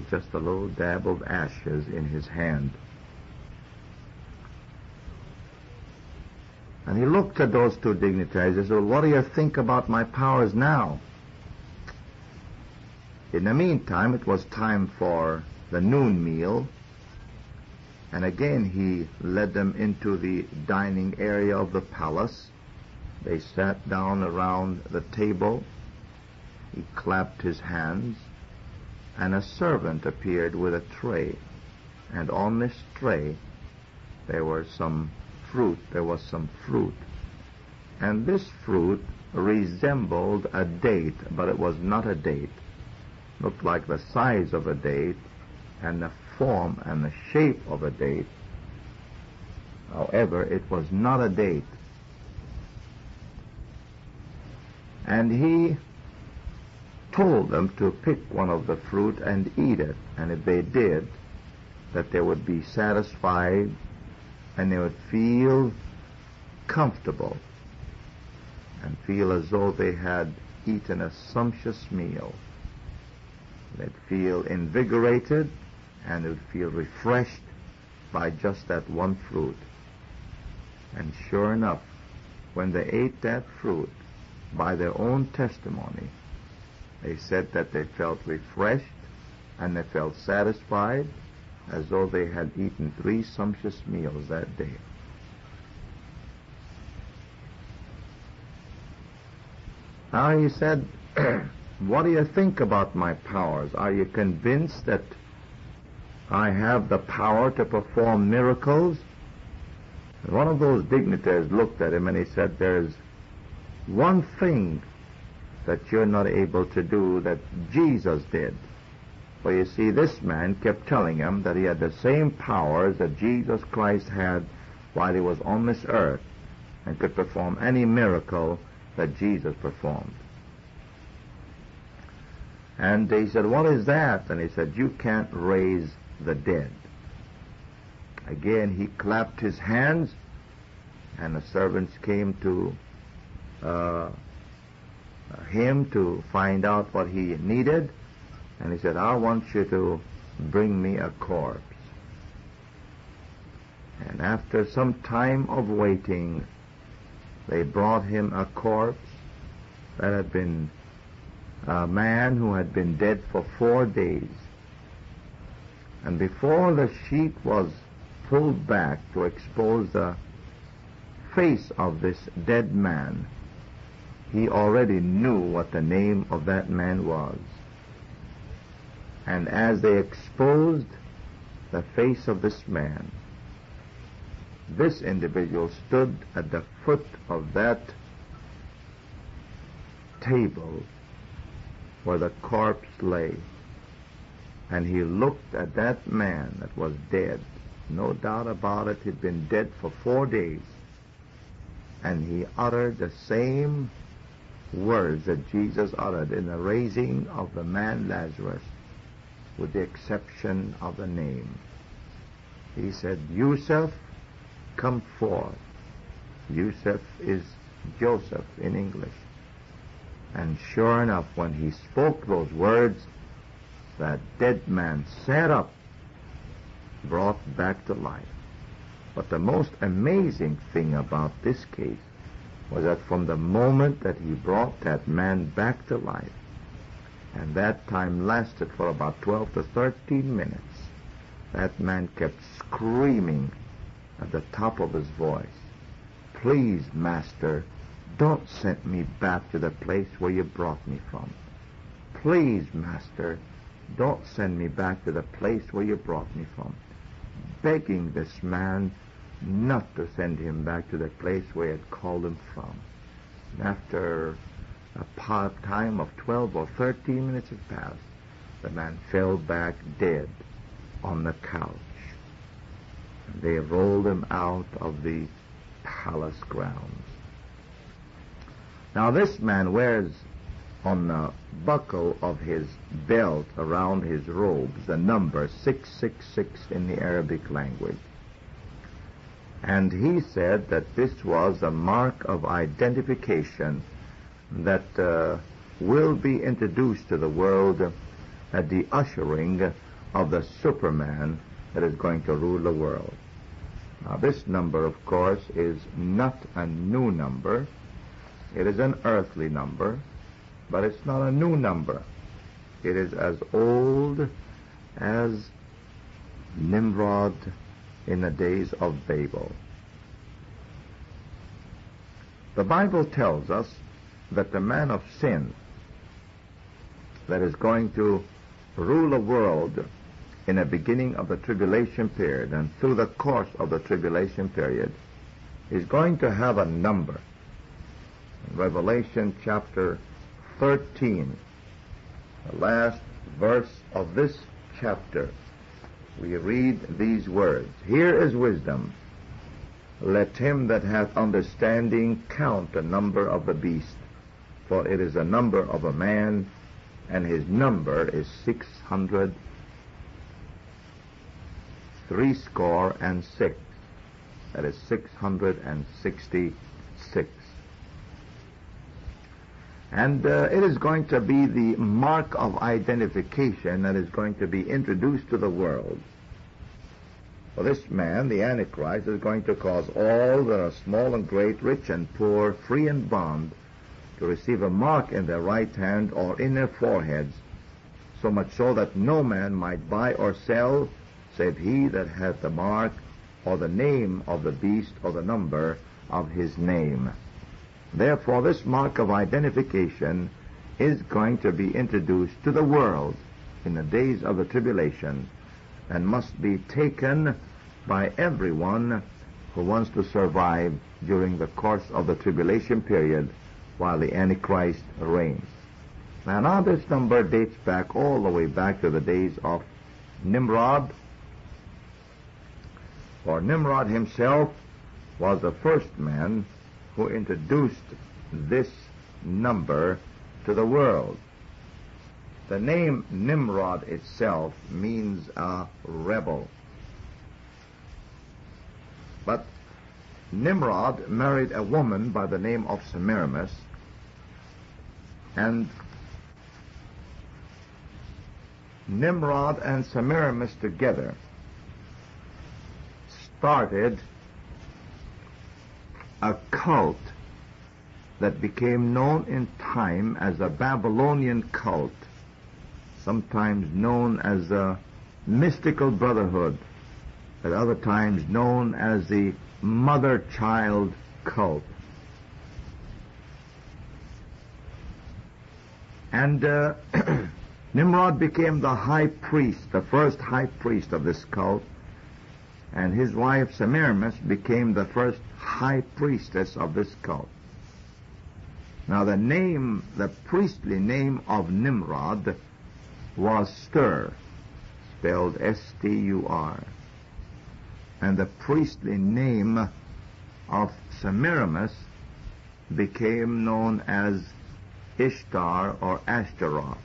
S1: just a little dab of ashes in his hand. And he looked at those two dignitaries and said, "What do you think about my powers now?" In the meantime, it was time for the noon meal, And again he led them into the dining area of the palace. They sat down around the table. He clapped his hands, and a servant appeared with a tray. And on this tray there was some fruit. And this fruit resembled a date, but it was not a date. Looked like the size of a date and the form and the shape of a date. However, it was not a date. And he told them to pick one of the fruit and eat it. And if they did, that they would be satisfied and they would feel comfortable and feel as though they had eaten a sumptuous meal. They'd feel invigorated and they'd feel refreshed by just that one fruit. And sure enough, when they ate that fruit, by their own testimony, they said that they felt refreshed and they felt satisfied as though they had eaten 3 sumptuous meals that day. Now he said, what do you think about my powers? Are you convinced that I have the power to perform miracles? And one of those dignitaries looked at him and he said, there's one thing that you're not able to do that Jesus did. For you see, this man kept telling him that he had the same powers that Jesus Christ had while he was on this earth and could perform any miracle that Jesus performed. And he said, what is that? And he said, you can't raise the dead. Again, he clapped his hands, and the servants came to him to find out what he needed. And he said, I want you to bring me a corpse. And after some time of waiting, they brought him a corpse that had been a man who had been dead for 4 days. And before the sheet was pulled back to expose the face of this dead man, he already knew what the name of that man was. And as they exposed the face of this man, this individual stood at the foot of that table where the corpse lay, and he looked at that man that was dead. No doubt about it, he'd been dead for 4 days, and he uttered the same words that Jesus uttered in the raising of the man Lazarus, with the exception of the name. He said, Yusuf, come forth. Yusuf is Joseph in English. And sure enough, when he spoke those words, that dead man sat up, brought back to life. But the most amazing thing about this case was that from the moment that he brought that man back to life, and that time lasted for about 12 to 13 minutes, that man kept screaming at the top of his voice, please, Master, don't send me back to the place where you brought me from. Please, Master, don't send me back to the place where you brought me from. Begging this man not to send him back to the place where he had called him from. And after a time of 12 or 13 minutes had passed, the man fell back dead on the couch. And they rolled him out of the palace grounds. Now this man wears on the buckle of his belt around his robes the number 666 in the Arabic language. And he said that this was a mark of identification that will be introduced to the world at the ushering of the Superman that is going to rule the world. Now this number, of course, is not a new number. It is an earthly number, but it's not a new number. It is as old as Nimrod in the days of Babel. The Bible tells us that the man of sin that is going to rule the world in the beginning of the tribulation period and through the course of the tribulation period is going to have a number. In Revelation chapter 13, the last verse of this chapter, we read these words, "Here is wisdom. Let him that hath understanding count the number of the beast, for it is the number of a man, and his number is 666. That is 666. And it is going to be the mark of identification that is going to be introduced to the world. For this man, the Antichrist, is going to cause all that are small and great, rich and poor, free and bond, to receive a mark in their right hand or in their foreheads, so much so that no man might buy or sell, save he that hath the mark, or the name of the beast, or the number of his name. Therefore, this mark of identification is going to be introduced to the world in the days of the tribulation, and must be taken by everyone who wants to survive during the course of the tribulation period while the Antichrist reigns. Now this number dates back all the way back to the days of Nimrod. For Nimrod himself was the first man who introduced this number to the world. The name Nimrod itself means a rebel. But Nimrod married a woman by the name of Semiramis, and Nimrod and Semiramis together started a cult that became known in time as the Babylonian cult, sometimes known as the mystical brotherhood, at other times known as the mother-child cult. And Nimrod became the high priest, the first high priest of this cult, and his wife Semiramis became the first high priestess of this cult. Now the priestly name of Nimrod was Stur, spelled S-T-U-R. And the priestly name of Semiramis became known as Ishtar or Ashtaroth.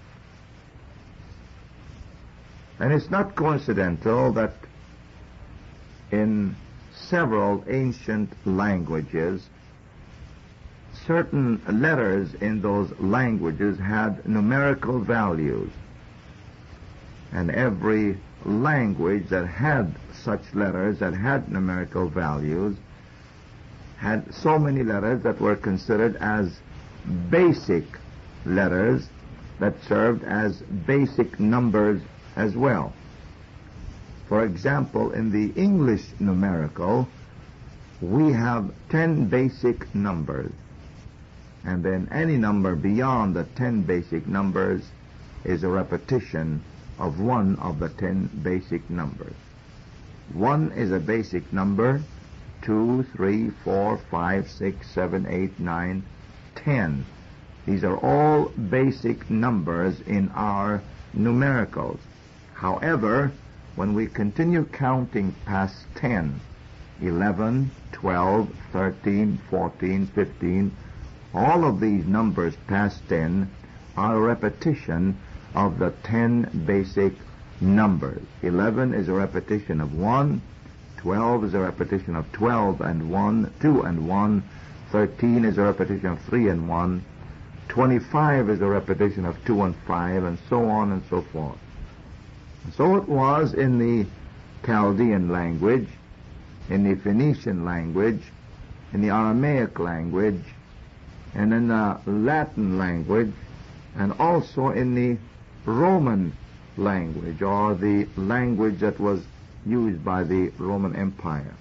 S1: And it's not coincidental that in several ancient languages, certain letters in those languages had numerical values. And every language that had such letters that had numerical values had so many letters that were considered as basic letters that served as basic numbers as well. For example, in the English numerical, we have 10 basic numbers, and then any number beyond the 10 basic numbers is a repetition of one of the 10 basic numbers. 1 is a basic number, 2, 3, 4, 5, 6, 7, 8, 9, 10. These are all basic numbers in our numericals. However, when we continue counting past 10, 11, 12, 13, 14, 15, all of these numbers past 10 are a repetition of the 10 basic numbers. 11 is a repetition of 1, 12 is a repetition of 12 and 1, 2 and 1, 13 is a repetition of 3 and 1, 25 is a repetition of 2 and 5, and so on and so forth. And so it was in the Chaldean language, in the Phoenician language, in the Aramaic language, and in the Latin language, and also in the Roman language, or the language that was used by the Roman Empire.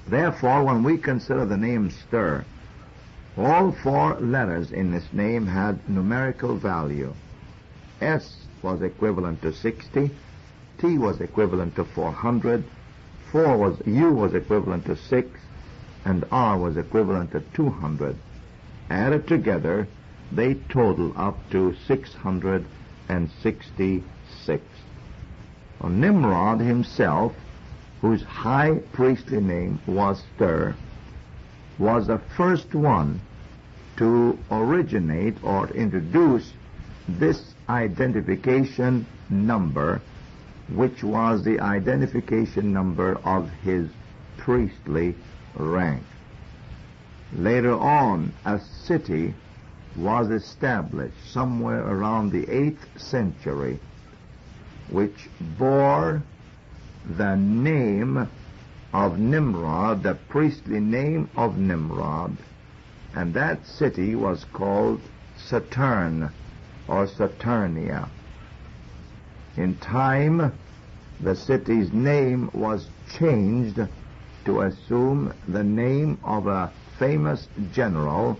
S1: Therefore, when we consider the name stir, all 4 letters in this name had numerical value. S was equivalent to 60, T was equivalent to 400, U was equivalent to 6, and R was equivalent to 200. Added together, they total up to 666. Well, Nimrod himself, whose high priestly name was Stir, was the first one to originate or introduce this identification number, which was the identification number of his priestly rank. Later on, a city was established somewhere around the 8th century, which bore the name of Nimrod, the priestly name of Nimrod, and that city was called Saturn or Saturnia. In time, the city's name was changed to assume the name of a famous general,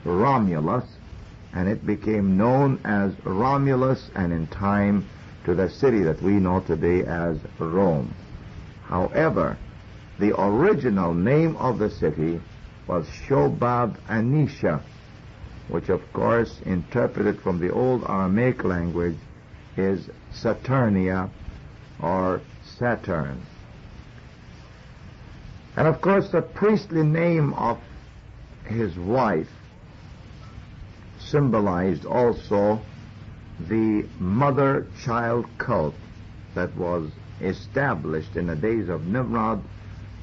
S1: Romulus, and it became known as Romulus, and in time to the city that we know today as Rome. However, the original name of the city was Shobab Anisha, which of course, interpreted from the old Aramaic language, is Saturnia or Saturn. And of course, the priestly name of his wife symbolized also the mother-child cult that was established in the days of Nimrod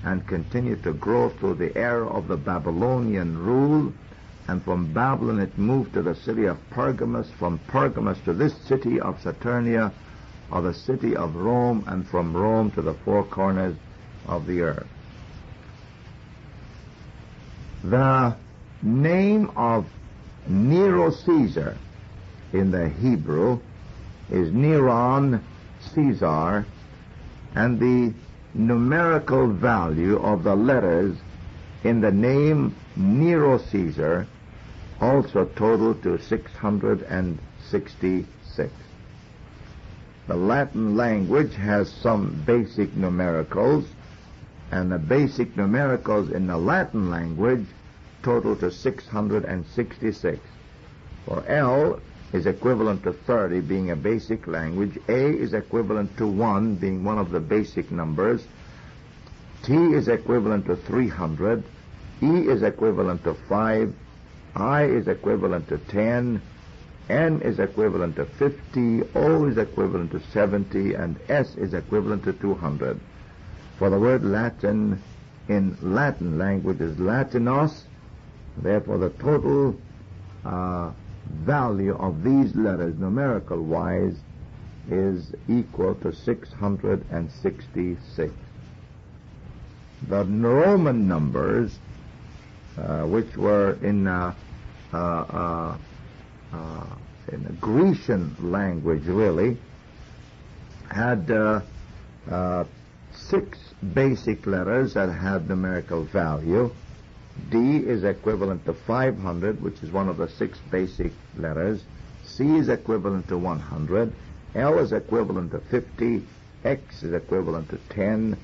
S1: and continued to grow through the era of the Babylonian rule. And from Babylon it moved to the city of Pergamus, from Pergamus to this city of Saturnia, or the city of Rome, and from Rome to the 4 corners of the earth. The name of Nero Caesar in the Hebrew is Neron Caesar, and the numerical value of the letters in the name Nero Caesar also totaled to 666. The Latin language has some basic numericals, and the basic numericals in the Latin language total to 666. For L is equivalent to 30, being a basic language. A is equivalent to 1, being one of the basic numbers. T is equivalent to 300. E is equivalent to 5. I is equivalent to 10. N is equivalent to 50. O is equivalent to 70. And S is equivalent to 200. For the word Latin in Latin language is Latinos. Therefore, the total value of these letters, numerical-wise, is equal to 666. The Roman numbers, which were in the Grecian language, really, had 6 basic letters that had numerical value. D is equivalent to 500, which is one of the 6 basic letters. C is equivalent to 100. L is equivalent to 50. X is equivalent to 10.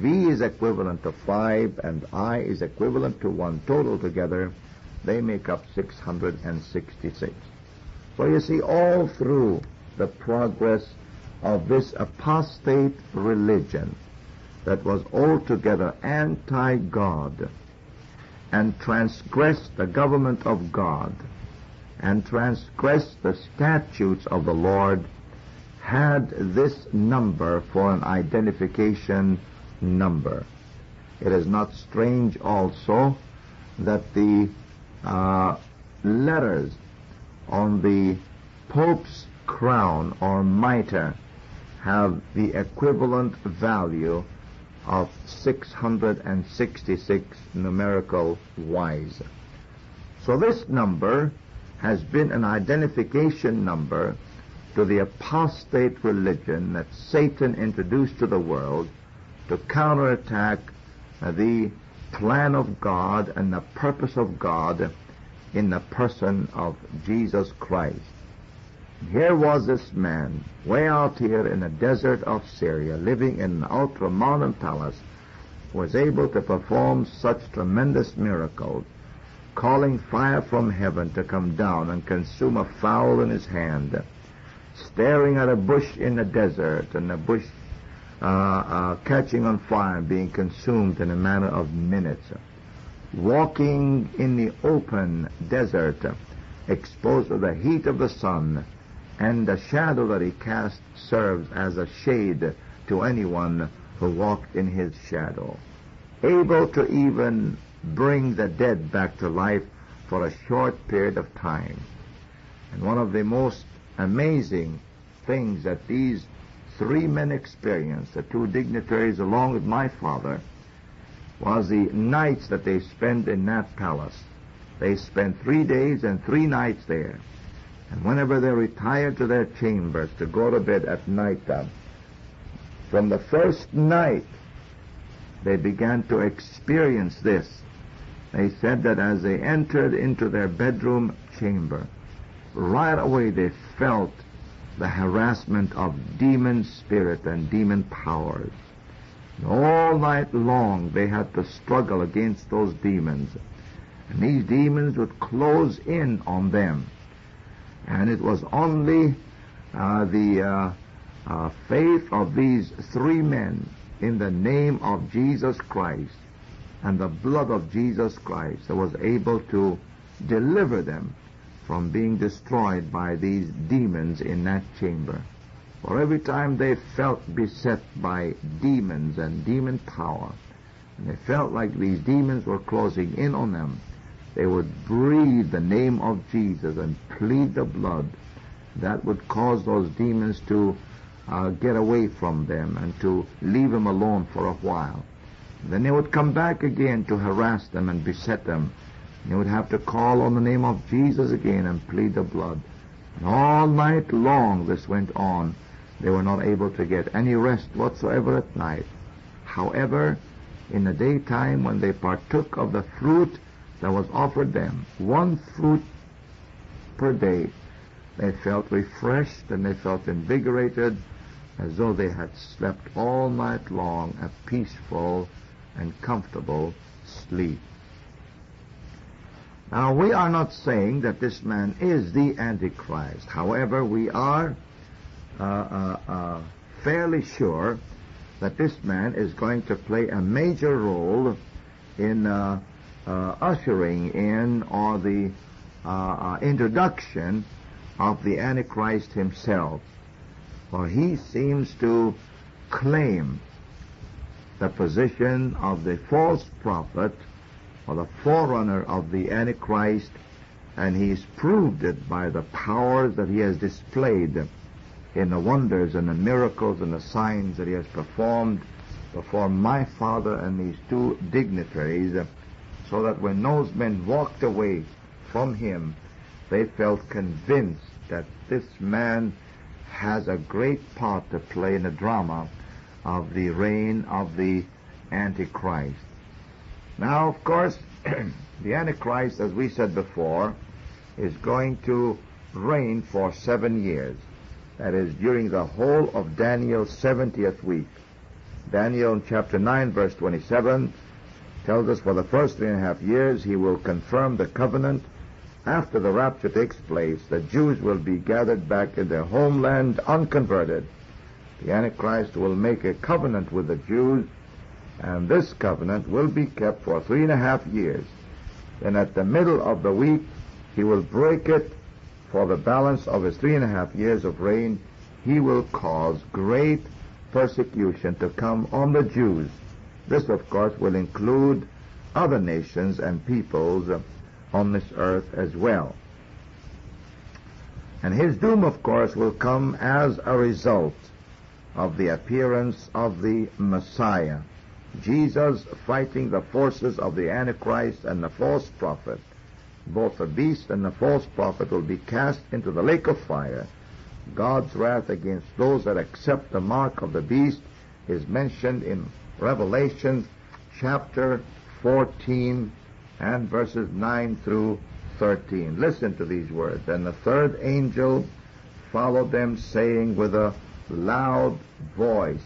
S1: V is equivalent to 5. And I is equivalent to 1. Total together, they make up 666. So you see, all through the progress of this apostate religion that was altogether anti-God and transgressed the government of God and transgressed the statutes of the Lord, had this number for an identification number. It is not strange also that the letters on the Pope's crown or mitre have the equivalent value of 666 numerical wise. So this number has been an identification number to the apostate religion that Satan introduced to the world to counterattack the plan of God and the purpose of God in the person of Jesus Christ. Here was this man, way out here in the desert of Syria, living in an ultra-modern palace, was able to perform such tremendous miracles, calling fire from heaven to come down and consume a fowl in his hand, staring at a bush in the desert, and the bush catching on fire and being consumed in a matter of minutes, walking in the open desert, exposed to the heat of the sun, and the shadow that he cast serves as a shade to anyone who walked in his shadow, able to even bring the dead back to life for a short period of time. And one of the most amazing things that these three men experienced, the two dignitaries along with my father, was the nights that they spent in that palace. They spent 3 days and 3 nights there. And whenever they retired to their chambers to go to bed at night time, from the first night they began to experience this. They said that as they entered into their bedroom chamber, right away they felt the harassment of demon spirit and demon powers. And all night long they had to struggle against those demons. And these demons would close in on them. And it was only the faith of these three men in the name of Jesus Christ and the blood of Jesus Christ that was able to deliver them from being destroyed by these demons in that chamber. For every time they felt beset by demons and demon power, and they felt like these demons were closing in on them, they would breathe the name of Jesus and plead the blood. That would cause those demons to get away from them and to leave them alone for a while. Then they would come back again to harass them and beset them. They would have to call on the name of Jesus again and plead the blood. And all night long this went on. They were not able to get any rest whatsoever at night. However, in the daytime when they partook of the fruit that was offered them, 1 fruit per day, they felt refreshed and they felt invigorated, as though they had slept all night long a peaceful and comfortable sleep. Now, we are not saying that this man is the Antichrist. However, we are fairly sure that this man is going to play a major role in ushering in or the introduction of the Antichrist himself. For he seems to claim the position of the false prophet or the forerunner of the Antichrist, and he's proved it by the powers that he has displayed in the wonders and the miracles and the signs that he has performed before my father and these two dignitaries, so that when those men walked away from him, they felt convinced that this man has a great part to play in the drama of the reign of the Antichrist. Now, of course, the Antichrist, as we said before, is going to reign for 7 years. That is, during the whole of Daniel's 70th week. Daniel in chapter 9, verse 27, tells us for the first 3.5 years he will confirm the covenant. After the rapture takes place, the Jews will be gathered back in their homeland unconverted. The Antichrist will make a covenant with the Jews, and this covenant will be kept for 3.5 years. Then at the middle of the week, he will break it. For the balance of his 3.5 years of reign, he will cause great persecution to come on the Jews. This, of course, will include other nations and peoples on this earth as well. And his doom, of course, will come as a result of the appearance of the Messiah, Jesus, fighting the forces of the Antichrist and the false prophet. Both the beast and the false prophet will be cast into the lake of fire, God's wrath against those that accept the mark of the beast is mentioned in Revelation chapter 14 and verses 9 through 13. Listen to these words. And the third angel followed them, saying with a loud voice,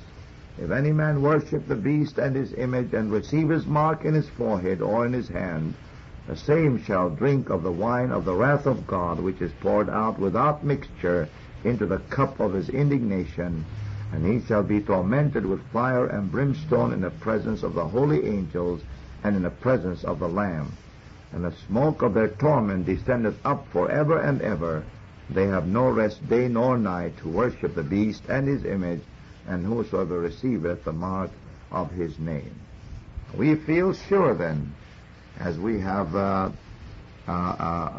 S1: if any man worship the beast and his image, and receive his mark in his forehead or in his hand, the same shall drink of the wine of the wrath of God, which is poured out without mixture into the cup of his indignation, and he shall be tormented with fire and brimstone in the presence of the holy angels and in the presence of the Lamb. And the smoke of their torment descendeth up forever and ever. They have no rest day nor night who worship the beast and his image, and whosoever receiveth the mark of his name. We feel sure then, as we have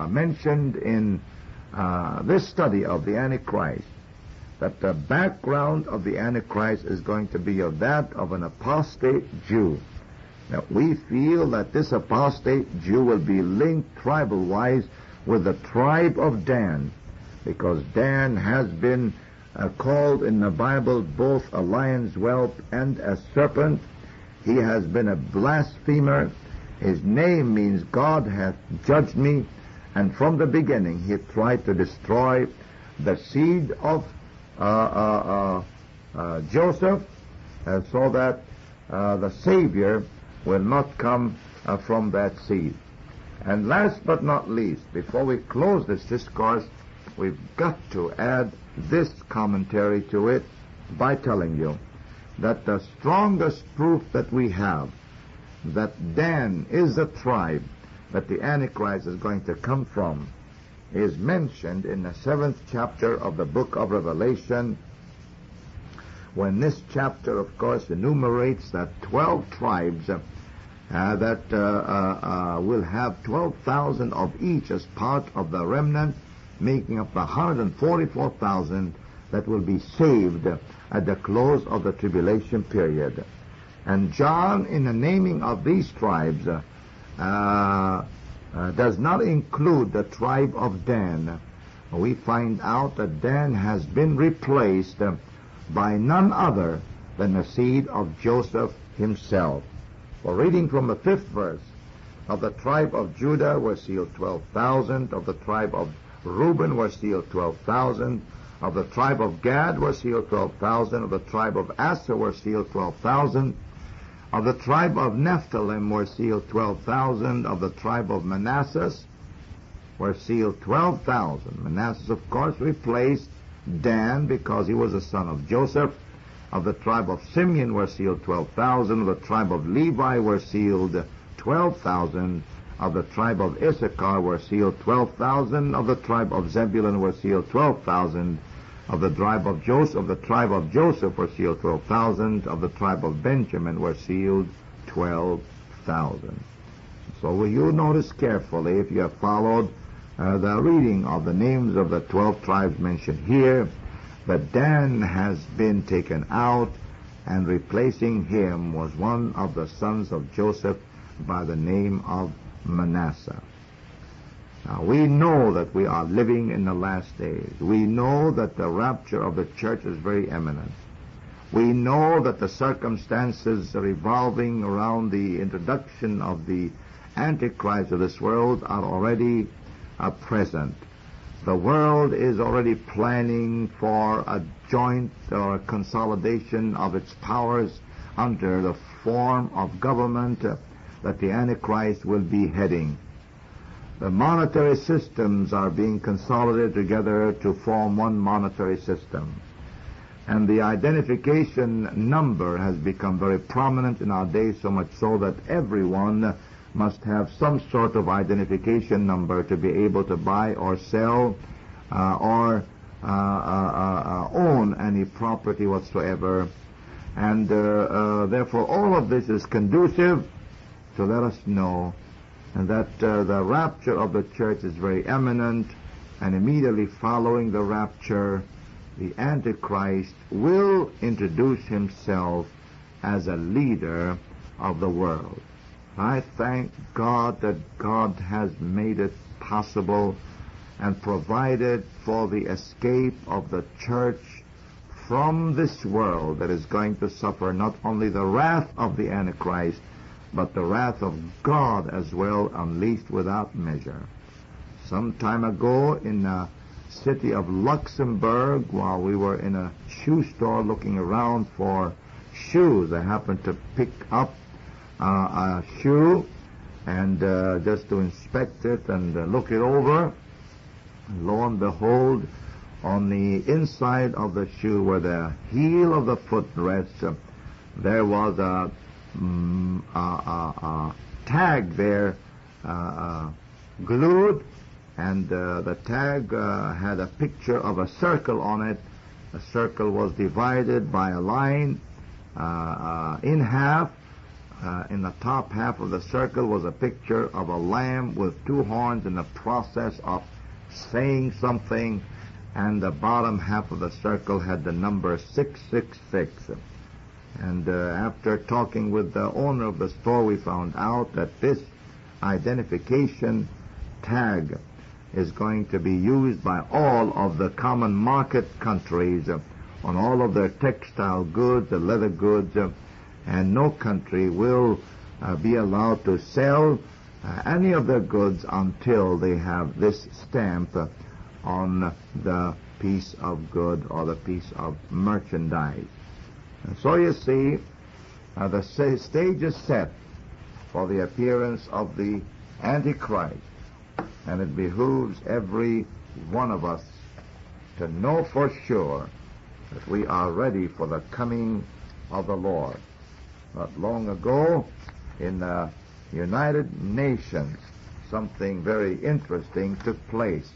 S1: mentioned in this study of the Antichrist, that the background of the Antichrist is going to be of that of an apostate Jew. Now, we feel that this apostate Jew will be linked tribal-wise with the tribe of Dan, because Dan has been called in the Bible both a lion's whelp and a serpent. He has been a blasphemer. His name means God hath judged me, and from the beginning he tried to destroy the seed of Joseph, so that the Savior will not come from that seed. And last but not least, before we close this discourse, we've got to add this commentary to it by telling you that the strongest proof that we have that Dan is the tribe that the Antichrist is going to come from is mentioned in the 7th chapter of the book of Revelation, when this chapter, of course, enumerates that 12 tribes that will have 12,000 of each as part of the remnant, making up the 144,000 that will be saved at the close of the tribulation period. And John, in the naming of these tribes, does not include the tribe of Dan. We find out that Dan has been replaced by none other than the seed of Joseph himself. For reading from the 5th verse, of the tribe of Judah were sealed 12,000, of the tribe of Reuben were sealed 12,000, of the tribe of Gad were sealed 12,000, of the tribe of Asher were sealed 12,000, of the tribe of Nephthalim were sealed 12,000, of the tribe of Manasseh were sealed 12,000. Manasseh, of course, replaced Dan because he was a son of Joseph. Of the tribe of Simeon were sealed 12,000, of the tribe of Levi were sealed 12,000, of the tribe of Issachar were sealed 12,000, of the tribe of Zebulun were sealed 12,000, of the tribe of Joseph were sealed 12,000, of the tribe of Benjamin were sealed 12,000. So you notice carefully, if you have followed the reading of the names of the 12 tribes mentioned here, that Dan has been taken out, and replacing him was one of the sons of Joseph by the name of Manasseh. Now, we know that we are living in the last days. We know that the rapture of the church is very imminent. We know that the circumstances revolving around the introduction of the Antichrist of this world are already present. The world is already planning for a joint or a consolidation of its powers under the form of government that the Antichrist will be heading. The monetary systems are being consolidated together to form one monetary system. And the identification number has become very prominent in our days, so much so that everyone must have some sort of identification number to be able to buy or sell or own any property whatsoever. And therefore all of this is conducive to let us know that the rapture of the church is very imminent, and immediately following the rapture, the Antichrist will introduce himself as a leader of the world. I thank God that God has made it possible and provided for the escape of the church from this world that is going to suffer not only the wrath of the Antichrist, but the wrath of God as well, unleashed without measure. Some time ago in the city of Luxembourg, while we were in a shoe store looking around for shoes, I happened to pick up a shoe and just to inspect it and look it over. Lo and behold, on the inside of the shoe where the heel of the foot rests, there was a tag there glued, and the tag had a picture of a circle on it. The circle was divided by a line in half. In the top half of the circle was a picture of a lamb with two horns in the process of saying something, and the bottom half of the circle had the number 666. And after talking with the owner of the store, we found out that this identification tag is going to be used by all of the common market countries on all of their textile goods, and leather goods, and no country will be allowed to sell any of their goods until they have this stamp on the piece of good or the piece of merchandise. And so you see, the stage is set for the appearance of the Antichrist, and it behooves every one of us to know for sure that we are ready for the coming of the Lord. Not long ago, in the United Nations, something very interesting took place.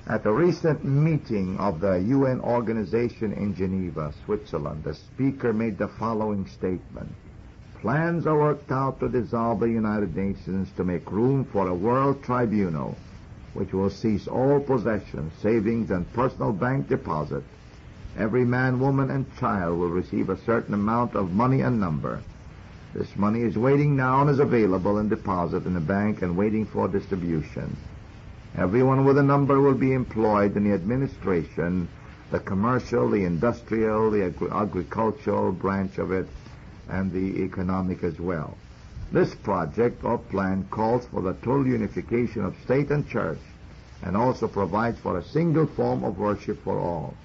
S1: At a recent meeting of the UN organization in Geneva, Switzerland, the speaker made the following statement. Plans are worked out to dissolve the United Nations to make room for a world tribunal which will seize all possessions, savings, and personal bank deposits. Every man, woman, and child will receive a certain amount of money and number. This money is waiting now and is available in deposit in the bank and waiting for distribution. Everyone with a number will be employed in the administration, the commercial, the industrial, the agricultural branch of it, and the economic as well. This project or plan calls for the total unification of state and church, and also provides for a single form of worship for all.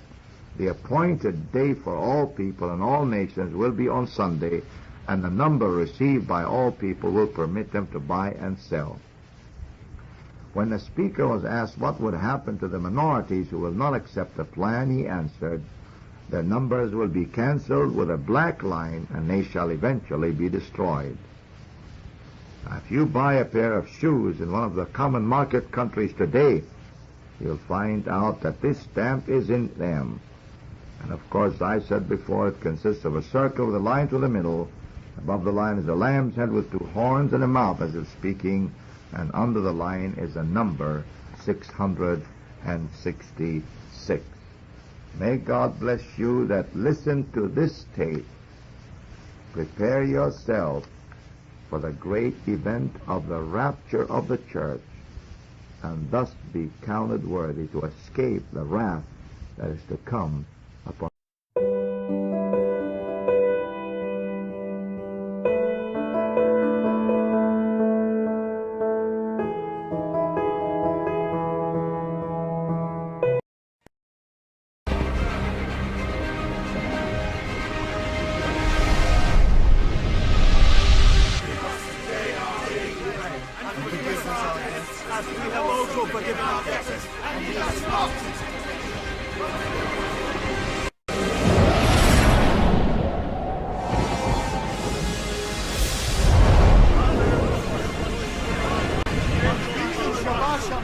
S1: The appointed day for all people and all nations will be on Sunday, and the number received by all people will permit them to buy and sell. When the speaker was asked what would happen to the minorities who will not accept the plan, he answered, their numbers will be cancelled with a black line, and they shall eventually be destroyed. Now, if you buy a pair of shoes in one of the common market countries today, you'll find out that this stamp is in them. And of course, I said before, it consists of a circle with a line through the middle. Above the line is a lamb's head with two horns and a mouth as if speaking, and under the line is a number 666. May God bless you that listen to this tape. Prepare yourself for the great event of the rapture of the church, and thus be counted worthy to escape the wrath that is to come upon.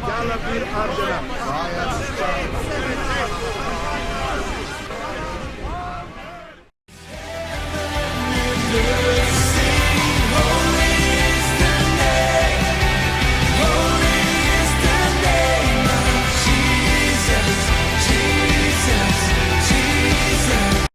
S2: Yalla bir ardına.